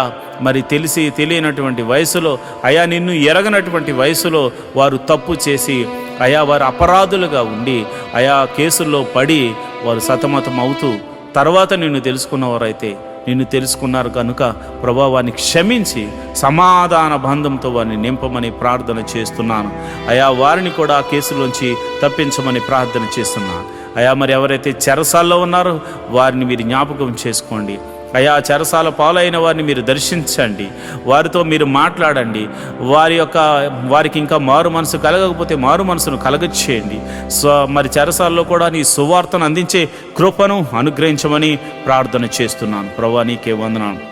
మరి తెలిసి తెలియనటువంటి వయసులో, అయా నిన్ను ఎరగనటువంటి వయసులో వారు తప్పు చేసి అయా వారు అపరాధులుగా ఉండి అయా కేసుల్లో పడి వారు సతమతం అవుతూ తర్వాత నిన్ను తెలుసుకున్నవారైతే నిన్ను తెలుసుకున్నారు కనుక ప్రభావాన్ని క్షమించి సమాధాన బంధంతో వారిని నింపమని ప్రార్థన చేస్తున్నాను. అయా వారిని కూడా ఆ కేసులోంచి తప్పించమని ప్రార్థన చేస్తున్నాను. అయా మరి ఎవరైతే చెరసాల్లో ఉన్నారో వారిని మీరు జ్ఞాపకం చేసుకోండి. అయా చెరసాల పాలైన వారిని మీరు దర్శించండి, వారితో మీరు మాట్లాడండి. వారికి ఇంకా మారు మనసు కలగకపోతే మారు మనసును కలగచేయండి. మరి చెరసాల్లో కూడా నీ సువార్తను అందించే కృపను అనుగ్రహించమని ప్రార్థన చేస్తున్నాను ప్రభా. నీకే వందనాలు.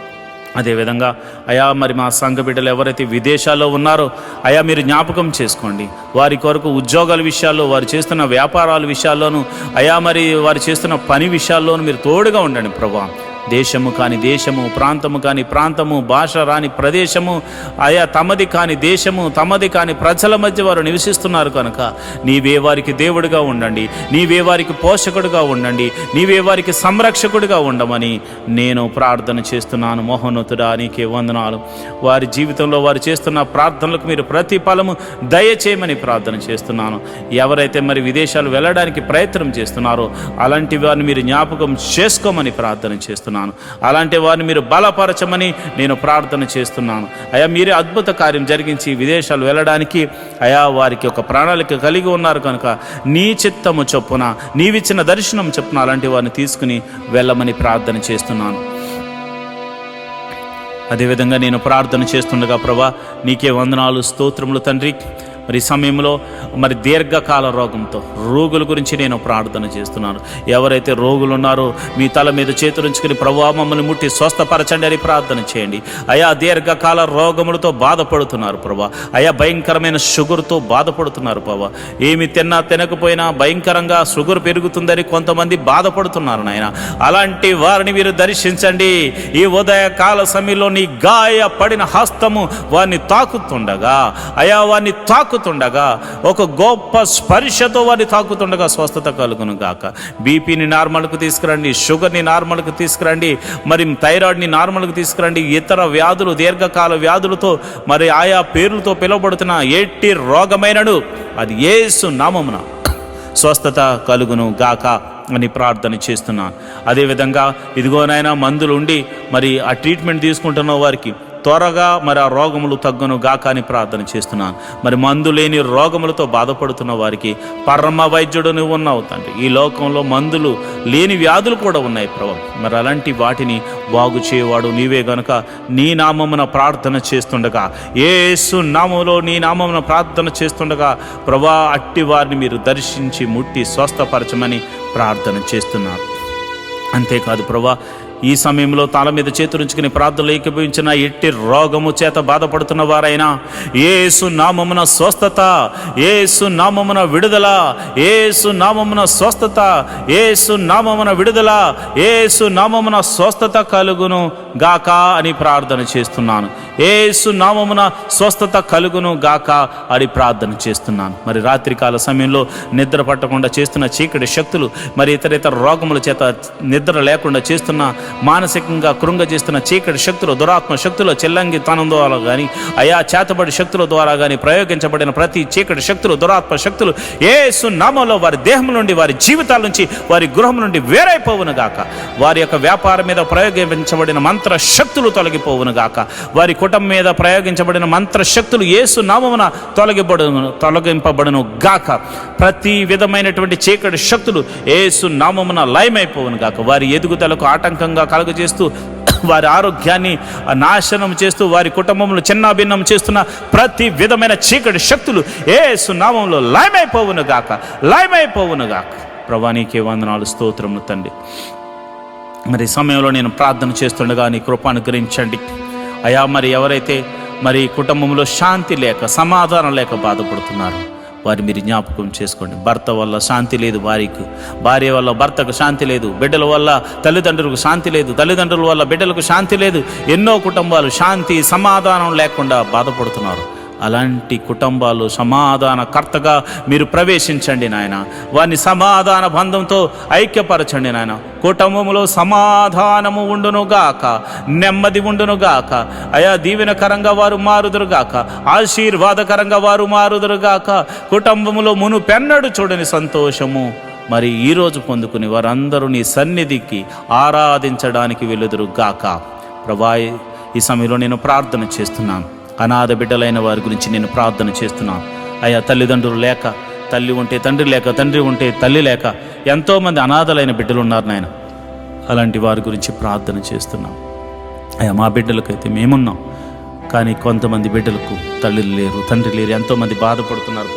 అదేవిధంగా అయా మరి మా సంఘ బిడ్డలు ఎవరైతే విదేశాల్లో ఉన్నారో అయా మీరు జ్ఞాపకం చేసుకోండి. వారి కొరకు ఉద్యోగాల విషయాల్లో, వారు చేస్తున్న వ్యాపారాల విషయాల్లోనూ, అయా మరి వారు చేస్తున్న పని విషయాల్లోనూ మీరు తోడుగా ఉండండి ప్రభా. దేశము కాని దేశము, ప్రాంతము కాని ప్రాంతము, భాష రాని ప్రదేశము, అయా తమది కాని దేశము, తమది కాని ప్రజల మధ్య వారు నివసిస్తున్నారు కనుక నీవే వారికి దేవుడిగా ఉండండి, నీవే వారికి పోషకుడిగా ఉండండి, నీవే వారికి సంరక్షకుడిగా ఉండమని నేను ప్రార్థన చేస్తున్నాను. మహోన్నతుడా నీకే వందనాలు. వారి జీవితంలో వారు చేస్తున్న ప్రార్థనలకు మీరు ప్రతిఫలము దయచేయమని ప్రార్థన చేస్తున్నాను. ఎవరైతే మరి విదేశాలు వెళ్ళడానికి ప్రయత్నం చేస్తున్నారో అలాంటి వారిని మీరు జ్ఞాపకం చేసుకోమని ప్రార్థన చేస్తున్నాను చేస్తున్నాను. అలాంటి వారిని మీరు బలపరచమని నేను ప్రార్థన చేస్తున్నాను. అయా మీరే అద్భుత కార్యం జరిగించి విదేశాలు వెళ్ళడానికి అయా వారికి ఒక ప్రణాళిక కలిగి ఉన్నారు కనుక నీ చిత్తము చొప్పున నీవిచ్చిన దర్శనం చొప్పున అలాంటి వారిని తీసుకుని వెళ్ళమని ప్రార్థన చేస్తున్నాను. అదేవిధంగా నేను ప్రార్థన చేస్తుండగా ప్రభా నీకే వందనాలు, స్తోత్రములు తండ్రి. మరి ఈ సమయంలో మరి దీర్ఘకాల రోగుల గురించి నేను ప్రార్థన చేస్తున్నాను. ఎవరైతే రోగులు ఉన్నారో మీ తల మీద చేతులుంచుకుని ప్రభువా మమ్మల్ని ముట్టి స్వస్థపరచండి అని ప్రార్థన చేయండి. అయా దీర్ఘకాల రోగములతో బాధపడుతున్నారు ప్రభా. అయా భయంకరమైన షుగర్తో బాధపడుతున్నారు ప్రభా. ఏమి తినకపోయినా భయంకరంగా షుగర్ పెరుగుతుందని కొంతమంది బాధపడుతున్నారు నాయన. అలాంటి వారిని మీరు దర్శించండి. ఈ ఉదయకాల సమయంలో నీ గాయపడిన హస్తము వారిని తాకుతుండగా అయా వారిని తాకుతుండగా ఒక గొప్ప స్పర్శతో వారిని తాకుతుండగా స్వస్థత కలుగును గాక. బీపీని నార్మల్కు తీసుకురండి, షుగర్ని నార్మల్కు తీసుకురండి, మరి థైరాయిడ్ని నార్మల్కు తీసుకురండి. ఇతర వ్యాధులు దీర్ఘకాల వ్యాధులతో మరి ఆయా పేర్లతో పిలువబడుతున్న ఎట్టి రోగమైనను అది యేసు నామమున స్వస్థత కలుగును గాక అని ప్రార్థన చేస్తున్నాను. అదేవిధంగా ఇదిగోనైనా మందులు ఉండి మరి ఆ ట్రీట్మెంట్ తీసుకుంటున్న వారికి త్వరగా మరి ఆ రోగములు తగ్గును గాక అని ప్రార్థన చేస్తున్నాను. మరి మందు లేని రోగములతో బాధపడుతున్న వారికి పరమ వైద్యుడు నువ్వు ఉన్నావు తండ్రి. ఈ లోకంలో మందులు లేని వ్యాధులు కూడా ఉన్నాయి ప్రభు. మరి అలాంటి వాటిని బాగు చేయవాడు నీవే గనుక నీ నామమున ప్రార్థన చేస్తుండగా, యేసు నామములో నీ నామమున ప్రార్థన చేస్తుండగా ప్రభా అట్టి వారిని మీరు దర్శించి ముట్టి స్వస్థపరచమని ప్రార్థన చేస్తున్నారు. అంతేకాదు ప్రభా ఈ సమయంలో తల మీద చేతులుంచుకుని ప్రార్థనలు ఏకీభవించిన ఎట్టి రోగము చేత బాధపడుతున్న వారైనా యేసు నామమున స్వస్థత, యేసు నామమున విడుదల, యేసు నామమున స్వస్థత, యేసు నామమున విడుదల, యేసు నామమున స్వస్థత కలుగును గాక అని ప్రార్థన చేస్తున్నాను. యేసు నామమున స్వస్థత కలుగును గాక అని ప్రార్థన చేస్తున్నాను. మరి రాత్రికాల సమయంలో నిద్ర పట్టకుండా చేస్తున్న చీకటి శక్తులు, మరి ఇతర రోగముల చేత నిద్ర లేకుండా చేస్తున్న మానసికంగా కృంగజేస్తున్న చీకటి శక్తులు, దురాత్మ శక్తులు, చెల్లంగితనం ద్వారా కానీ అయా చేతబడి శక్తుల ద్వారా కానీ ప్రయోగించబడిన ప్రతి చీకటి శక్తులు, దురాత్మ శక్తులు యేసు నామములో వారి దేహం నుండి, వారి జీవితాల నుంచి, వారి గృహం నుండి వేరైపోవును గాక. వారి యొక్క వ్యాపారం మీద ప్రయోగించబడిన మంత్ర శక్తులు తొలగిపోవును గాక. వారి కుటుంబం మీద ప్రయోగించబడిన మంత్ర శక్తులు యేసు నామమున తొలగింపబడును గాక. ప్రతి విధమైనటువంటి చీకటి శక్తులు యేసు నామమున లయమైపోవును గాక. వారి ఎదుగుదలకు ఆటంకంగా కలుగజేస్తూ, వారి ఆరోగ్యాన్ని నాశనం చేస్తూ, వారి కుటుంబంలో చిన్నాభిన్నం చేస్తున్న ప్రతి విధమైన చీకటి శక్తులు యేసు నామములో లయమైపోవును గాక, లయమైపోవును గాక. ప్రభువా నీకే వందనాలు, స్తోత్రములు తండ్రి. మరి ఈ సమయంలో నేను ప్రార్థన చేస్తుండగా నీ కృప అనుగ్రహించండి అయా. మరి ఎవరైతే మరి కుటుంబంలో శాంతి లేక, సమాధానం లేక బాధపడుతున్నారు వారి మీరు జ్ఞాపకం చేసుకోండి. భర్త వల్ల శాంతి లేదు భార్యకు, భార్య వల్ల భర్తకు శాంతి లేదు, బిడ్డల వల్ల తల్లిదండ్రులకు శాంతి లేదు, తల్లిదండ్రుల వల్ల బిడ్డలకు శాంతి లేదు. ఎన్నో కుటుంబాలు శాంతి సమాధానం లేకుండా బాధపడుతున్నారు. అలాంటి కుటుంబాలు సమాధానకర్తగా మీరు ప్రవేశించండి నాయన. వారిని సమాధాన బంధంతో ఐక్యపరచండి నాయన. కుటుంబంలో సమాధానము ఉండునుగాక, నెమ్మది ఉండునుగాక అయా. దీవెనకరంగా వారు మారుదురుగాక, ఆశీర్వాదకరంగా వారు మారుదురుగాక. కుటుంబంలో మునుపెన్నడు చూడని సంతోషము మరి ఈరోజు పొందుకుని వారందరూ నీ సన్నిధికి ఆరాధించడానికి వెలుదురుగాక. ప్రభా ఈ సమయంలో నేను ప్రార్థన చేస్తున్నాను. అనాథ బిడ్డలైన వారి గురించి నేను ప్రార్థన చేస్తున్నాను అయ్యా. తల్లిదండ్రులు లేక తల్లి ఉంటే తండ్రి లేక, తండ్రి ఉంటే తల్లి లేక ఎంతోమంది అనాథలైన బిడ్డలు ఉన్నారు నాయన. అలాంటి వారి గురించి ప్రార్థన చేస్తున్నాం అయ్యా. మా బిడ్డలకైతే మేమున్నాం, కానీ కొంతమంది బిడ్డలకు తల్లిలు లేరు, తండ్రి లేరు, ఎంతోమంది బాధపడుతున్నారు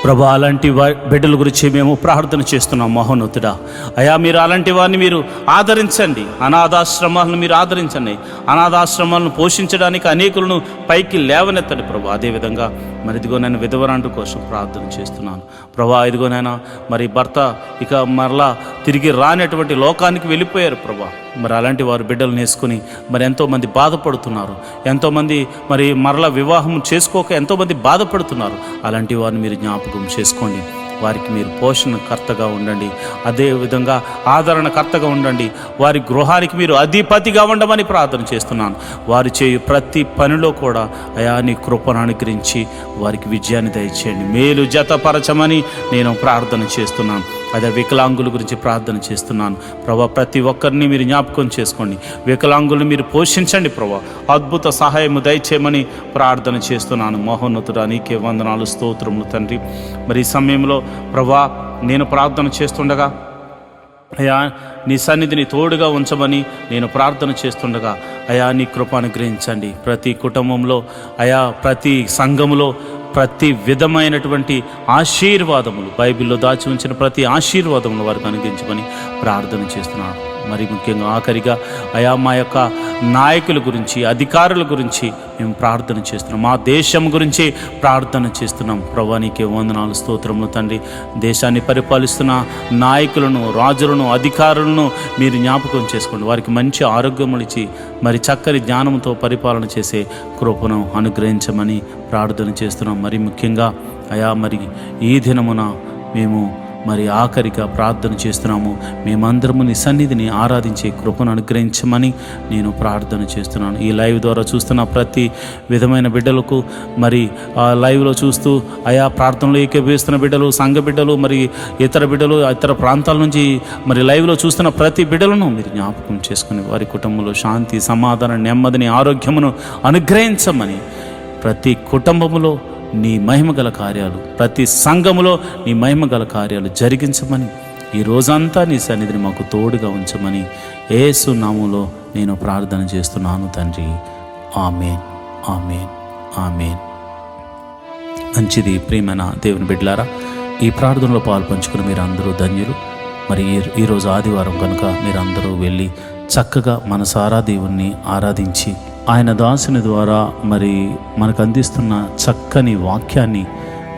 ప్రభా. అలాంటి బిడ్డల గురించి మేము ప్రార్థన చేస్తున్నాం మహోన్నతుడా అయా. మీరు అలాంటి వారిని మీరు ఆదరించండి, అనాథాశ్రమాలను మీరు ఆదరించండి. అనాథాశ్రమాలను పోషించడానికి అనేకులను పైకి లేవనెత్తండి ప్రభా. అదేవిధంగా మరి ఇదిగో నేను విధవరాండ్ర కోసం ప్రార్థన చేస్తున్నాను ప్రభా. ఇదిగోనైనా మరి భర్త ఇక మరలా తిరిగి రానటువంటి లోకానికి వెళ్ళిపోయారు ప్రభా. మరి అలాంటి వారు బిడ్డలను వేసుకుని మరి ఎంతోమంది బాధపడుతున్నారు, ఎంతోమంది మరి మరలా వివాహం చేసుకోక ఎంతోమంది బాధపడుతున్నారు. అలాంటి వారిని మీరు జ్ఞాపకం చేసుకోండి. వారికి మీరు పోషణకర్తగా ఉండండి, అదేవిధంగా ఆదరణకర్తగా ఉండండి. వారి గృహానికి మీరు అధిపతిగా ఉండమని ప్రార్థన చేస్తున్నాను. వారు చేయు ప్రతి పనిలో కూడా అయా నీ కృపను అనుగ్రహించి వారికి విజయాన్ని దయచేయండి, మేలు జతపరచమని నేను ప్రార్థన చేస్తున్నాను. అదే వికలాంగుల గురించి ప్రార్థన చేస్తున్నాను ప్రభా. ప్రతి ఒక్కరిని మీరు జ్ఞాపకం చేసుకోండి, వికలాంగులను మీరు పోషించండి ప్రభా. అద్భుత సహాయము దయచేయమని ప్రార్థన చేస్తున్నాను. మహోన్నతుడా నీకే వందనాలు, స్తోత్రములు తండ్రి. మరి ఈ సమయంలో ప్రభా నేను ప్రార్థన చేస్తుండగా అయా నీ సన్నిధిని తోడుగా ఉంచమని నేను ప్రార్థన చేస్తుండగా అయా నీ కృప అనుగ్రహించండి. ప్రతి కుటుంబంలో అయా ప్రతి సంఘములో ప్రతి విధమైనటువంటి ఆశీర్వాదములు, బైబిల్లో దాచి ఉంచిన ప్రతి ఆశీర్వాదములు వారికి అనుగ్రహించమని ప్రార్థన చేస్తున్నాను. మరి ముఖ్యంగా ఆఖరిగా అయా మా యొక్క నాయకుల గురించి, అధికారుల గురించి మేము ప్రార్థన చేస్తున్నాం. మా దేశం గురించి ప్రార్థన చేస్తున్నాం. ప్రభువా నీకే వందనాలు, స్తోత్రములు తండ్రి. దేశాన్ని పరిపాలిస్తున్న నాయకులను, రాజులను, అధికారులను మీరు జ్ఞాపకం చేసుకోండి. వారికి మంచి ఆరోగ్యములు ఇచ్చి మరి చక్కని జ్ఞానంతో పరిపాలన చేసే కృపను అనుగ్రహించమని ప్రార్థన చేస్తున్నాం. మరి ముఖ్యంగా అయా మరి ఈ దినమున మేము మరి ఆఖరిగా ప్రార్థన చేస్తున్నాము. మేమందరము నీ సన్నిధిని ఆరాధించే కృపను అనుగ్రహించమని నేను ప్రార్థన చేస్తున్నాను. ఈ లైవ్ ద్వారా చూస్తున్న ప్రతి విధమైన బిడ్డలకు, మరి ఆ లైవ్లో చూస్తూ ఆయా ప్రార్థనలు ఏకీభవిస్తున్న బిడ్డలు, సంఘ బిడ్డలు, మరి ఇతర బిడ్డలు, ఇతర ప్రాంతాల నుంచి మరి లైవ్లో చూస్తున్న ప్రతి బిడ్డలను మీరు జ్ఞాపకం చేసుకుని వారి కుటుంబంలో శాంతి, సమాధానం, నెమ్మదిని, ఆరోగ్యమును అనుగ్రహించమని, ప్రతి కుటుంబములో నీ మహిమగల కార్యాలు, ప్రతి సంఘములో నీ మహిమగల కార్యాలు జరిగించమని, ఈ రోజంతా నీ సన్నిధిని మాకు తోడుగా ఉంచమని యేసు నామములో నేను ప్రార్థన చేస్తున్నాను తండ్రి. ఆమేన్, ఆమేన్, ఆమేన్. మంచిది ప్రియమైన దేవుని బిడ్డలారా, ఈ ప్రార్థనలో పాలు పంచుకుని మీరు అందరూ ధన్యులు. మరి ఈరోజు ఆదివారం కనుక మీరందరూ వెళ్ళి చక్కగా మనసారా దేవుణ్ణి ఆరాధించి ఆయన దాసుని ద్వారా మరి మనకు అందిస్తున్న చక్కని వాక్యాన్ని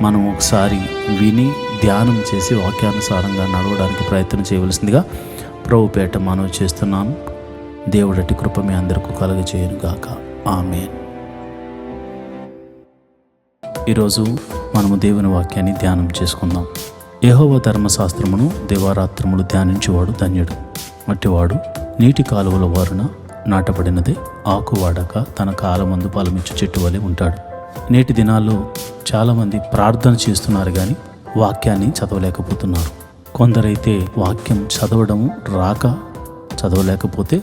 మనం ఒకసారి విని ధ్యానం చేసి వాక్యానుసారంగా నడవడానికి ప్రయత్నం చేయవలసిందిగా ప్రభుపేట మనవి చేస్తున్నాను. దేవుడటి కృప మీ అందరికీ కలుగజేయును గాక. ఆమేన్. ఈరోజు మనము దేవుని వాక్యాన్ని ధ్యానం చేసుకుందాం. యెహోవా ధర్మశాస్త్రమును దివారాత్రములు ధ్యానించేవాడు ధన్యుడు. అట్టివాడు నీటి కాలువల వారున నాటబడినదే, ఆకు వాడక తన కాలమందు ఫలమిచ్చు చెట్టు వలె ఉంటాడు. నేటి దినాల్లో చాలామంది ప్రార్థన చేస్తున్నారు కానీ వాక్యాన్ని చదవలేకపోతున్నారు. కొందరైతే వాక్యం చదవడము రాక చదవలేకపోతే,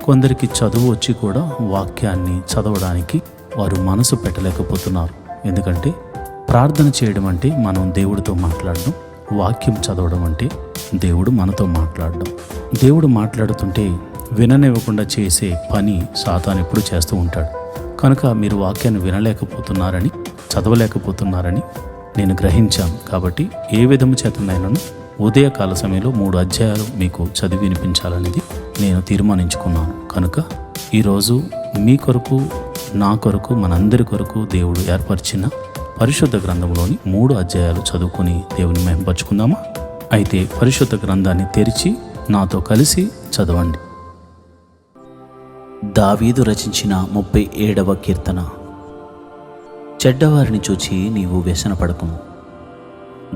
కొందరికి చదువు వచ్చి కూడా వాక్యాన్ని చదవడానికి వారు మనసు పెట్టలేకపోతున్నారు. ఎందుకంటే ప్రార్థన చేయడం అంటే మనం దేవుడితో మాట్లాడడం, వాక్యం చదవడం అంటే దేవుడు మనతో మాట్లాడడం. దేవుడు మాట్లాడుతుంటే విననివ్వకుండా చేసే పని సాతాను ఎప్పుడు చేస్తూ ఉంటాడు. కనుక మీరు వాక్యాన్ని వినలేకపోతున్నారని, చదవలేకపోతున్నారని నేను గ్రహించాను. కాబట్టి ఏ విధము చేతనైనాను ఉదయకాల సమయంలో 3 అధ్యాయాలు మీకు చదివి వినిపించాలనేది నేను తీర్మానించుకున్నాను. కనుక ఈరోజు మీ కొరకు, నా కొరకు, మనందరి కొరకు దేవుడు ఏర్పరిచిన పరిశుద్ధ గ్రంథంలోని 3 అధ్యాయాలు చదువుకొని దేవుని మహిమపరుచుకుందామా? అయితే పరిశుద్ధ గ్రంథాన్ని తెరిచి నాతో కలిసి చదవండి. దావీదు రచించిన 37వ కీర్తన. చెడ్డవారిని చూచి నీవు వ్యసనపడకుము,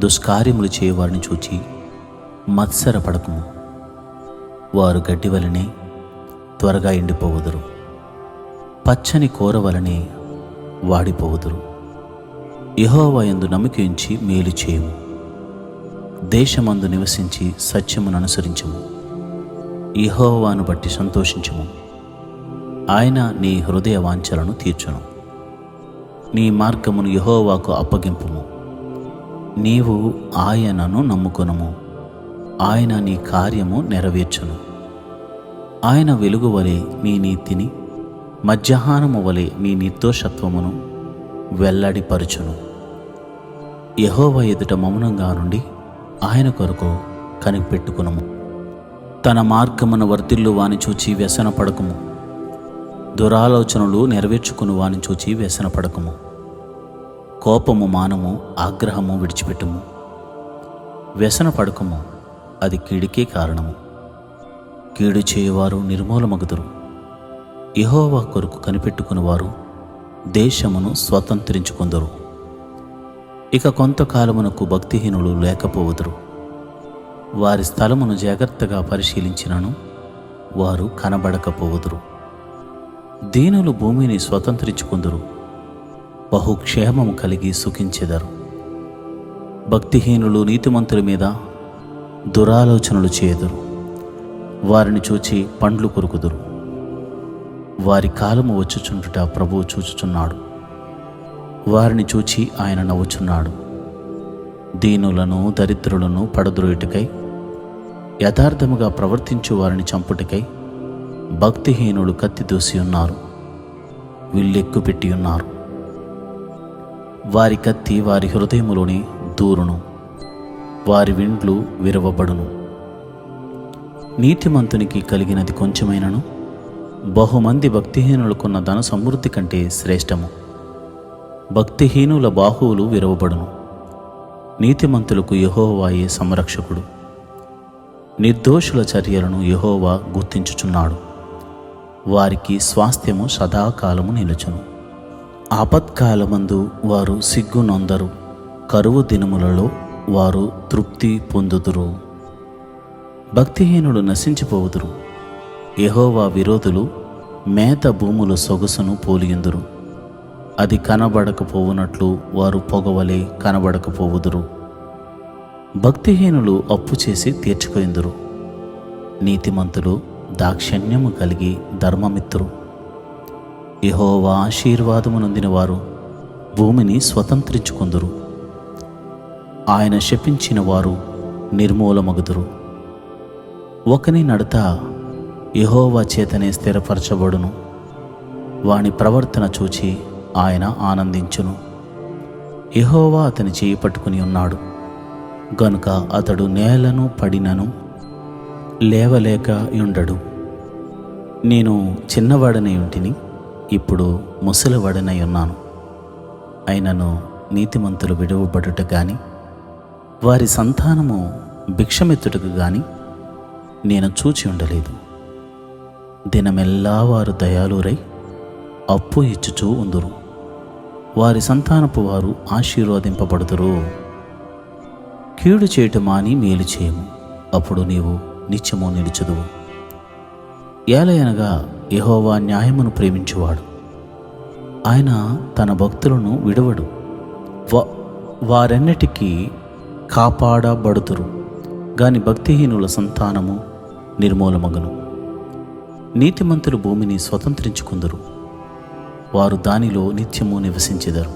దుష్కార్యములు చేయవారిని చూచి మత్సరపడకుము. వారు గడ్డి వలనే త్వరగా ఎండిపోవుదురు, పచ్చని కూర వలనే వాడిపోవుదురు. యెహోవా యందు నమ్మిక ఉంచి మేలు చేయుము, దేశమందు నివసించి సత్యమును అనుసరించుము. యెహోవాను బట్టి సంతోషించుము, ఆయన నీ హృదయ వాంఛలను తీర్చును. నీ మార్గమును యెహోవాకు అప్పగింపుము, నీవు ఆయనను నమ్ముకొనుము, ఆయన నీ కార్యము నెరవేర్చును. ఆయన వెలుగు వలె నీ నీతిని, మధ్యాహ్నము వలె నీ నిర్దోషత్వమును వెల్లడిపరుచును. యెహోవా ఎదుట మౌనంగా నుండి ఆయన కొరకు కనిపెట్టుకునుము. తన మార్గమును వర్ధిల్లు వాని చూచి వ్యసనపడకుము, దురాలోచనలు నెరవేర్చుకుని వాని చూచి వ్యసనపడకుము. కోపము మానము, ఆగ్రహము విడిచిపెట్టుము. వ్యసనపడకుము, అది కీడికే కారణము. కీడు చేయువారు నిర్మూలమగుదురు. యెహోవా కొరకు కనిపెట్టుకునివారు దేశమును స్వతంత్రించుకుందరు. ఇక కొంతకాలమునకు భక్తిహీనులు లేకపోవుదురు. వారి స్థలమును జాగ్రత్తగా పరిశీలించినను వారు కనబడకపోవుదురు. దీనులు భూమిని స్వతంత్రించుకుందురు, బహుక్షేమము కలిగి సుఖించెదరు. భక్తిహీనులు నీతిమంతుల మీద దురాలోచనలు చేయుదురు. వారిని చూచి పండ్లు కొరుకుదురు. వారి కాలము వచ్చుచుండుట ప్రభువు చూచుచున్నాడు. వారిని చూచి ఆయన నవ్వుచున్నాడు. దీనులను దరిద్రులను పడద్రోయుటకై, యథార్థముగా ప్రవర్తించు వారిని చంపుటకై భక్తిహీనులు కత్తి దూసి ఉన్నారు, విల్లెక్కుపెట్టి ఉన్నారు. వారి కత్తి వారి హృదయములోని దూరును, వారి విండ్లు విరవబడును. నీతిమంతునికి కలిగినది కొంచెమైనను బహుమంది భక్తిహీనులకున్న ధన సమృద్ధి కంటే శ్రేష్టము. భక్తిహీనుల బాహువులు విరవబడును. నీతిమంతులకు యెహోవాయే సంరక్షకుడు. నిర్దోషుల చర్యలను యెహోవా గుర్తించుచున్నాడు. వారికి స్వాస్థ్యము సదాకాలము నిలుచును. ఆపత్కాలమందు వారు సిగ్గు నొందరు. కరువు దినములలో వారు తృప్తి పొందుదురు. భక్తిహీనులు నశించిపోవుదురు. యెహోవా విరోధులు మేత భూముల సొగసును పోలియుందురు. అది కనబడకపోవునట్లు వారు పొగవలే కనబడకపోవుదురు. భక్తిహీనులు అప్పు చేసి తీర్చుకొందురు. నీతిమంతులు దాక్షిణ్యము కలిగి ధర్మమిత్తురు. యెహోవా ఆశీర్వాదము నొందిన వారు భూమిని స్వతంత్రించుకొందురు. ఆయన శపించిన వారు నిర్మూలమగుదురు. ఒకని నడత యెహోవా చేతనే స్థిరపరచబడును. వాని ప్రవర్తన చూచి ఆయన ఆనందించును. యెహోవా అతని చేయి పట్టుకుని ఉన్నాడు గనుక అతడు నేలను పడినను లేవలేక ఉండడు. నేను చిన్నవాడనై ఉంటిని, ఇప్పుడు ముసలివాడనై ఉన్నాను. అయినను నీతిమంతులు విడువబడుట గాని వారి సంతానము భిక్షమెత్తుటకు గాని నేను చూచి ఉండలేదు. దినమెల్లా వారు దయాళురై అప్పు ఇచ్చుచూ ఉందురు. వారి సంతానపు వారు ఆశీర్వదింపబడుదురు. కీడు చేయటం మాని మేలు చేయము, అప్పుడు నీవు నిత్యము నిలుచుదువు. ఏలయనగా యెహోవా న్యాయమును ప్రేమించువాడు. ఆయన తన భక్తులను విడవడు. వారెన్నటికీ కాపాడబడుతురు గాని భక్తిహీనుల సంతానము నిర్మూలమగును. నీతిమంతులు భూమిని స్వతంత్రించుకుందురు. వారు దానిలో నిత్యము నివసించెదరు.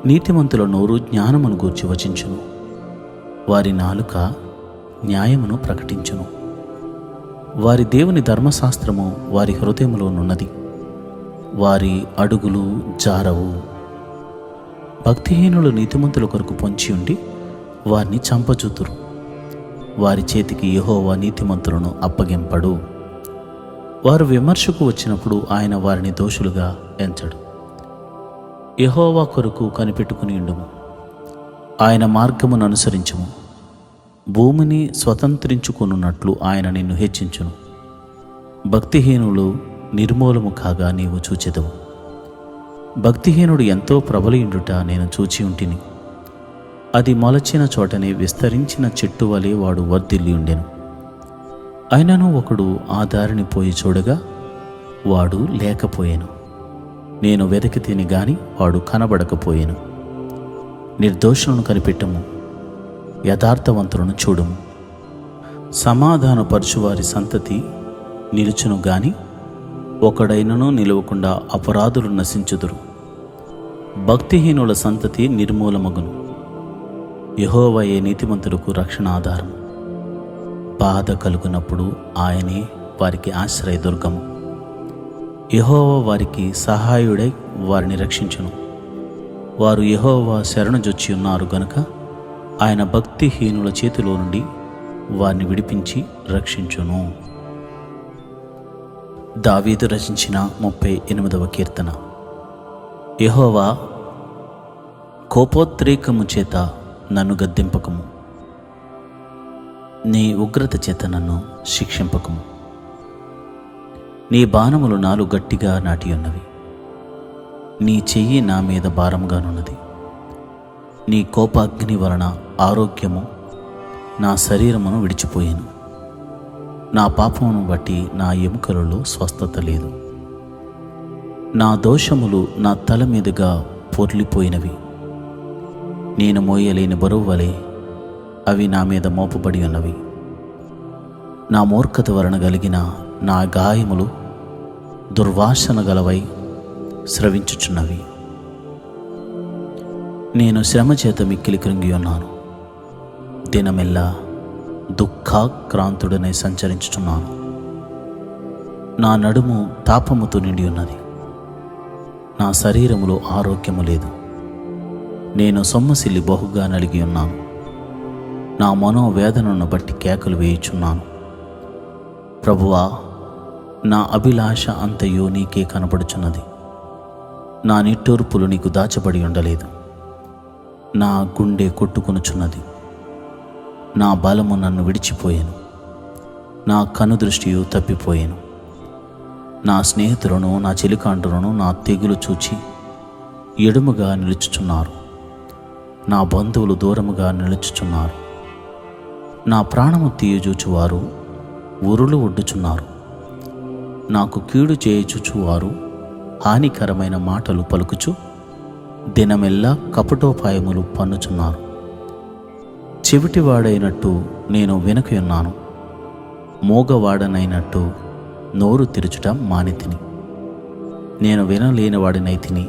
నీతిమంతుల నోరు జ్ఞానమును గూర్చి వచించును. వారి నాలుక న్యాయమును ప్రకటించును. వారి దేవుని ధర్మశాస్త్రము వారి హృదయములోనున్నది. వారి అడుగులు జారవు. భక్తిహీనులు నీతిమంతుల కొరకు పొంచి ఉండి వారిని చంపజూతురు. వారి చేతికి యెహోవా నీతిమంతులను అప్పగింపడు. వారు విమర్శకు వచ్చినప్పుడు ఆయన వారిని దోషులుగా ఎంచడు. యెహోవా కొరకు కనిపెట్టుకుని ఉండుము. ఆయన మార్గమును అనుసరించుము. భూమిని స్వతంత్రించుకొనున్నట్లు ఆయన నిన్ను హెచ్చించును. భక్తిహీనులు నిర్మూలము కాగా నీవు చూచెదవు. భక్తిహీనుడు ఎంతో ప్రబలియుండుట నేను చూచి ఉంటిని. అది మొలచిన చోటనే విస్తరించిన చెట్టు వలె వాడు వర్ధిల్లి ఉండెను. అయినను ఒకడు ఆ దారిని పోయి చూడగా వాడు లేకపోయెను. నేను వెదకితిని గాని వాడు కనబడకపోయెను. నిర్దోషులను కనిపెట్టము, యథార్థవంతులను చూడుము. సమాధానపరచువారి సంతతి నిలుచును గాని ఒకడైనను నిలవకుండా అపరాధులు నశించుదురు. భక్తిహీనుల సంతతి నిర్మూలమగును. యెహోవాయే నీతిమంతులకు రక్షణ ఆధారం. బాధ కలుగునప్పుడు ఆయనే వారికి ఆశ్రయదుర్గము. యెహోవా వారికి సహాయుడై వారిని రక్షించును. వారు యెహోవా శరణుజొచ్చి ఉన్నారు గనుక ఆయన భక్తిహీనుల చేతిలో నుండి వారిని విడిపించి రక్షించును. దావీదు రచించిన 38వ కీర్తన. యెహోవా, కోపోద్రేకము చేత నన్ను గద్దింపకము, నీ ఉగ్రత చేత నన్ను శిక్షింపకము. నీ బాణములు నాలు గట్టిగా నాటి ఉన్నవి. నీ చెయ్యి నా మీద భారముగానున్నది. నీ కోపాగ్ని వలన ఆరోగ్యము నా శరీరమును విడిచిపోయాను. నా పాపమును బట్టి నా ఎముకలలో స్వస్థత లేదు. నా దోషములు నా తల మీదుగా పొర్లిపోయినవి. నేను మోయలేని బరువు వలె అవి నా మీద మోపబడి ఉన్నవి. నా మూర్ఖత వలన కలిగిన నా గాయములు దుర్వాసన గలవై స్రవించుచున్నవి. నేను శ్రమ చేత మిక్కిలి కృంగి ఉన్నాను. దినమెల్లా దుఃఖాక్రాంతుడనై సంచరించుచున్నాను. నా నడుము తాపముతో నిండి ఉన్నది. నా శరీరములో ఆరోగ్యము లేదు. నేను సొమ్మసిల్లి బహుగా నలిగి ఉన్నాను. నా మనోవేదనను బట్టి కేకలు వేయుచున్నాను. ప్రభువా, నా అభిలాష అంతయు నీకే కనబడుచున్నది. నా నిట్టూర్పులు నీకు దాచబడి ఉండలేదు. నా గుండె కొట్టుకొనుచున్నది. నా బలము నన్ను విడిచిపోయాను. నా కనుదృష్టియు తప్పిపోయాను. నా స్నేహితులను, నా చెలికాండ్రులను నా తెగులు చూచి ఎడుముగా నిలుచుచున్నారు. నా బంధువులు దూరముగా నిలుచుచున్నారు. నా ప్రాణము తీయజూచువారు ఉరులు ఒడ్డుచున్నారు. నాకు కీడు చేయుచుచువారు హానికరమైన మాటలు పలుకుచు దినమెల్లా కపటోపాయములు పన్నుచున్నారు. చెవిటివాడైనట్టు నేను వెనుకయున్నాను. మోగవాడనైనట్టు నోరు తెరుచుట మానితిని. నేను వినలేనివాడినైతిని,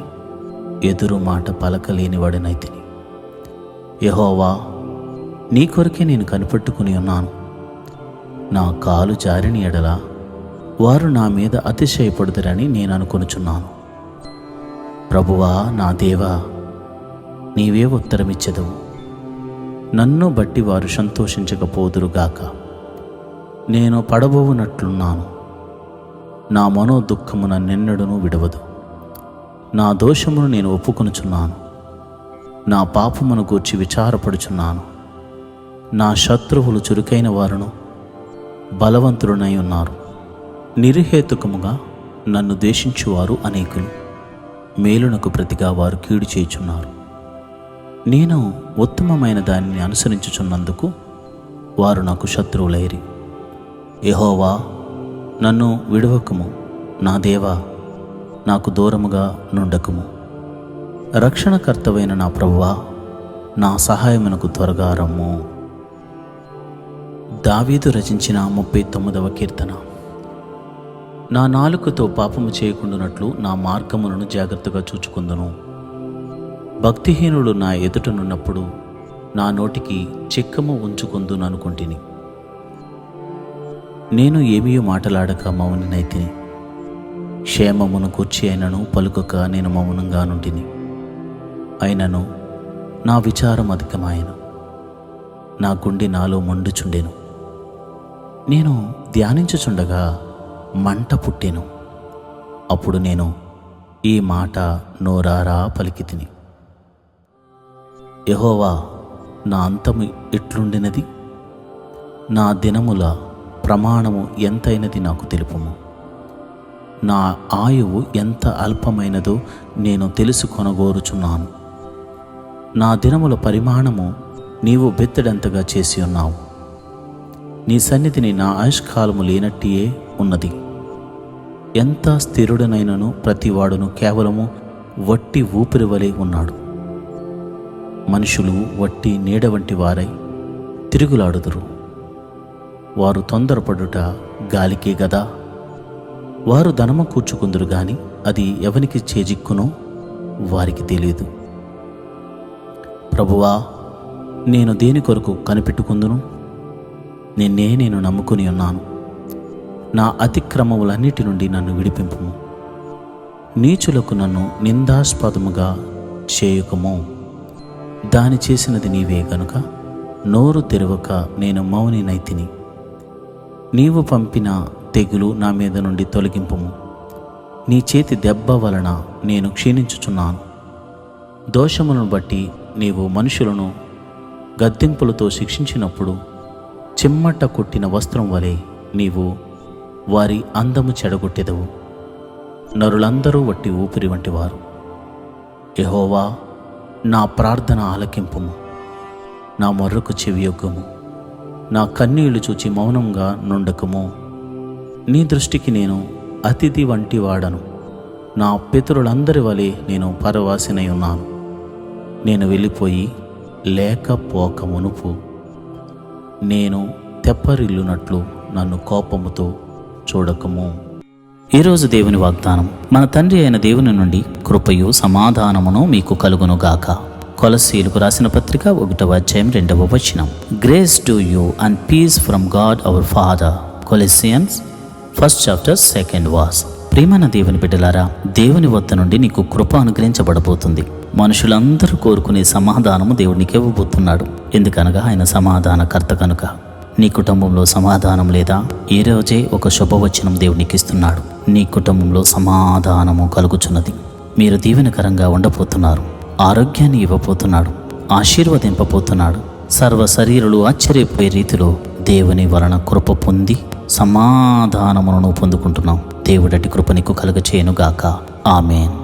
ఎదురు మాట పలకలేనివాడినైతిని. యెహోవా, నీ కొరకే నేను కనిపెట్టుకుని ఉన్నాను. నా కాలు జారిన ఎడల వారు నా మీద అతిశయపడుదురని నేను అనుకొనుచున్నాను. ప్రభువా, నా దేవా, నీవే ఉత్తరమిచ్చెదవు. నన్ను బట్టి వారు సంతోషించకపోదురుగాక. నేను పడబోవునట్లున్నాను. నా మనోదుఃఖము నన్నెన్నడూనూ విడవదు. నా దోషమును నేను ఒప్పుకొనుచున్నాను. నా పాపమును గూర్చి విచారపడుచున్నాను. నా శత్రువులు చురుకైన వారును బలవంతులనై ఉన్నారు. నిర్హేతుకముగా నన్ను ద్వేషించువారు అనేకులు. మేలునకు ప్రతిగా వారు కీడు చేయుచున్నారు. నేను ఉత్తమమైన దానిని అనుసరించుచున్నందుకు వారు నాకు శత్రువులైరి. యెహోవా, నన్ను విడువకుము. నా దేవా, నాకు దూరముగా నుండకుము. రక్షణకర్తవైన నా ప్రభువా, నా సహాయమునకు త్వరగా రమ్ము. దావీదు రచించిన 39వ కీర్తన. నా నాలుకతో పాపము చేయకుండానట్లు నా మార్గములను జాగ్రత్తగా చూచుకుందును. భక్తిహీనుడు నా ఎదుటనున్నప్పుడు నా నోటికి చిక్కము ఉంచుకుందుననుకుంటుని. నేను ఏమీ మాటలాడక మౌనినైతిని. క్షేమమును కూర్చి అయినను పలుకక నేను మౌనంగా నుండిని. అయినను నా విచారం అధికమాయను. నా గుండె నాలో మండుచుండెను. నేను ధ్యానించుచుండగా మంట పుట్టెను. అప్పుడు నేను ఈ మాట నోరారా పలికితిని. యెహోవా, నా అంతము ఎట్లుండినది? నా దినముల ప్రమాణము ఎంతైనది నాకు తెలుపుము. నా ఆయువు ఎంత అల్పమైనదో నేను తెలుసుకొనగోరుచున్నాను. నా దినముల పరిమాణము నీవు బెత్తడంతగా చేసి ఉన్నావు. నీ సన్నిధిని నా ఆయుష్కాలము లేనట్టియే ఉన్నది. ఎంత స్థిరుడనైనను ప్రతివాడును కేవలము వట్టి ఊపిరి వలె ఉన్నాడు. మనుషులు వట్టి నీడ వంటి వారై తిరుగులాడుదురు. వారు తొందరపడుట గాలికే గదా. వారు ధనము కూర్చుకుందురు గాని అది ఎవనికి చేజిక్కునో వారికి తెలియదు. ప్రభువా, నేను దేని కొరకు కనిపెట్టుకుందును? నేను నమ్ముకుని ఉన్నాను. నా అతిక్రమములన్నిటి నుండి నన్ను విడిపింపుము. నీచులకు నన్ను నిందాస్పదముగా చేయకము. దాని చేసినది నీవే గనుక నోరు తెరవక నేను మౌనినైతిని. నీవు పంపిన తెగులు నా మీద నుండి తొలగింపుము. నీ చేతి దెబ్బ వలన నేను క్షీణించుచున్నాను. దోషములను బట్టి నీవు మనుషులను గద్దింపులతో శిక్షించినప్పుడు చిమ్మట కొట్టిన వస్త్రం వలె నీవు వారి అందము చెడగొట్టెదవు. నరులందరూ వట్టి ఊపిరి వంటి వారు. యెహోవా, నా ప్రార్థన ఆలకింపుము. నా మొర్రకు చెవియొగ్గము. నా కన్నీళ్లు చూచి మౌనంగా నుండకము. నీ దృష్టికి నేను అతిథి వంటి వాడను. నా పితరులందరి వలె నేను పరవాసినై ఉన్నాను. నేను వెళ్ళిపోయి లేకపోక మునుపు నేను తెప్పరిల్లునట్లు నన్ను కోపముతో చూడకము. ఈరోజు దేవుని వాగ్దానం. మన తండ్రి అయిన దేవుని నుండి కృపయు సమాధానమును మీకు కలుగునుగాక. కొలస్సీయులకు రాసిన పత్రిక 1వ అధ్యాయం 2వ వచనం. Grace to you and peace from God our father. Colossians 1st chapter 2nd verse. ప్రియమైన దేవుని బిడ్డలారా, దేవుని వద్ద నుండి నీకు కృప అనుగ్రహించబడబోతుంది. మనుషులందరూ కోరుకునే సమాధానము దేవుడు నీకు ఇవ్వబోతున్నాడు. ఎందుకనగా ఆయన సమాధానకర్త కనుక. నీ కుటుంబంలో సమాధానం లేదా? ఈ రోజే ఒక శుభవచనం దేవుడు నీకు ఇస్తున్నాడు. నీ కుటుంబంలో సమాధానము కలుగుచున్నది. మీరు దీవెనకరంగా ఉండబోతున్నారు. ఆరోగ్యాన్ని ఇవ్వబోతున్నాడు. ఆశీర్వదింపబోతున్నాడు. సర్వ శరీరులు ఆశ్చర్యపోయే రీతిలో దేవుని వలన కృప పొంది సమాధానమును పొందుకుంటున్నాం. దేవుడటి కృప నీకు కలుగచేయునుగాక. ఆమేన్.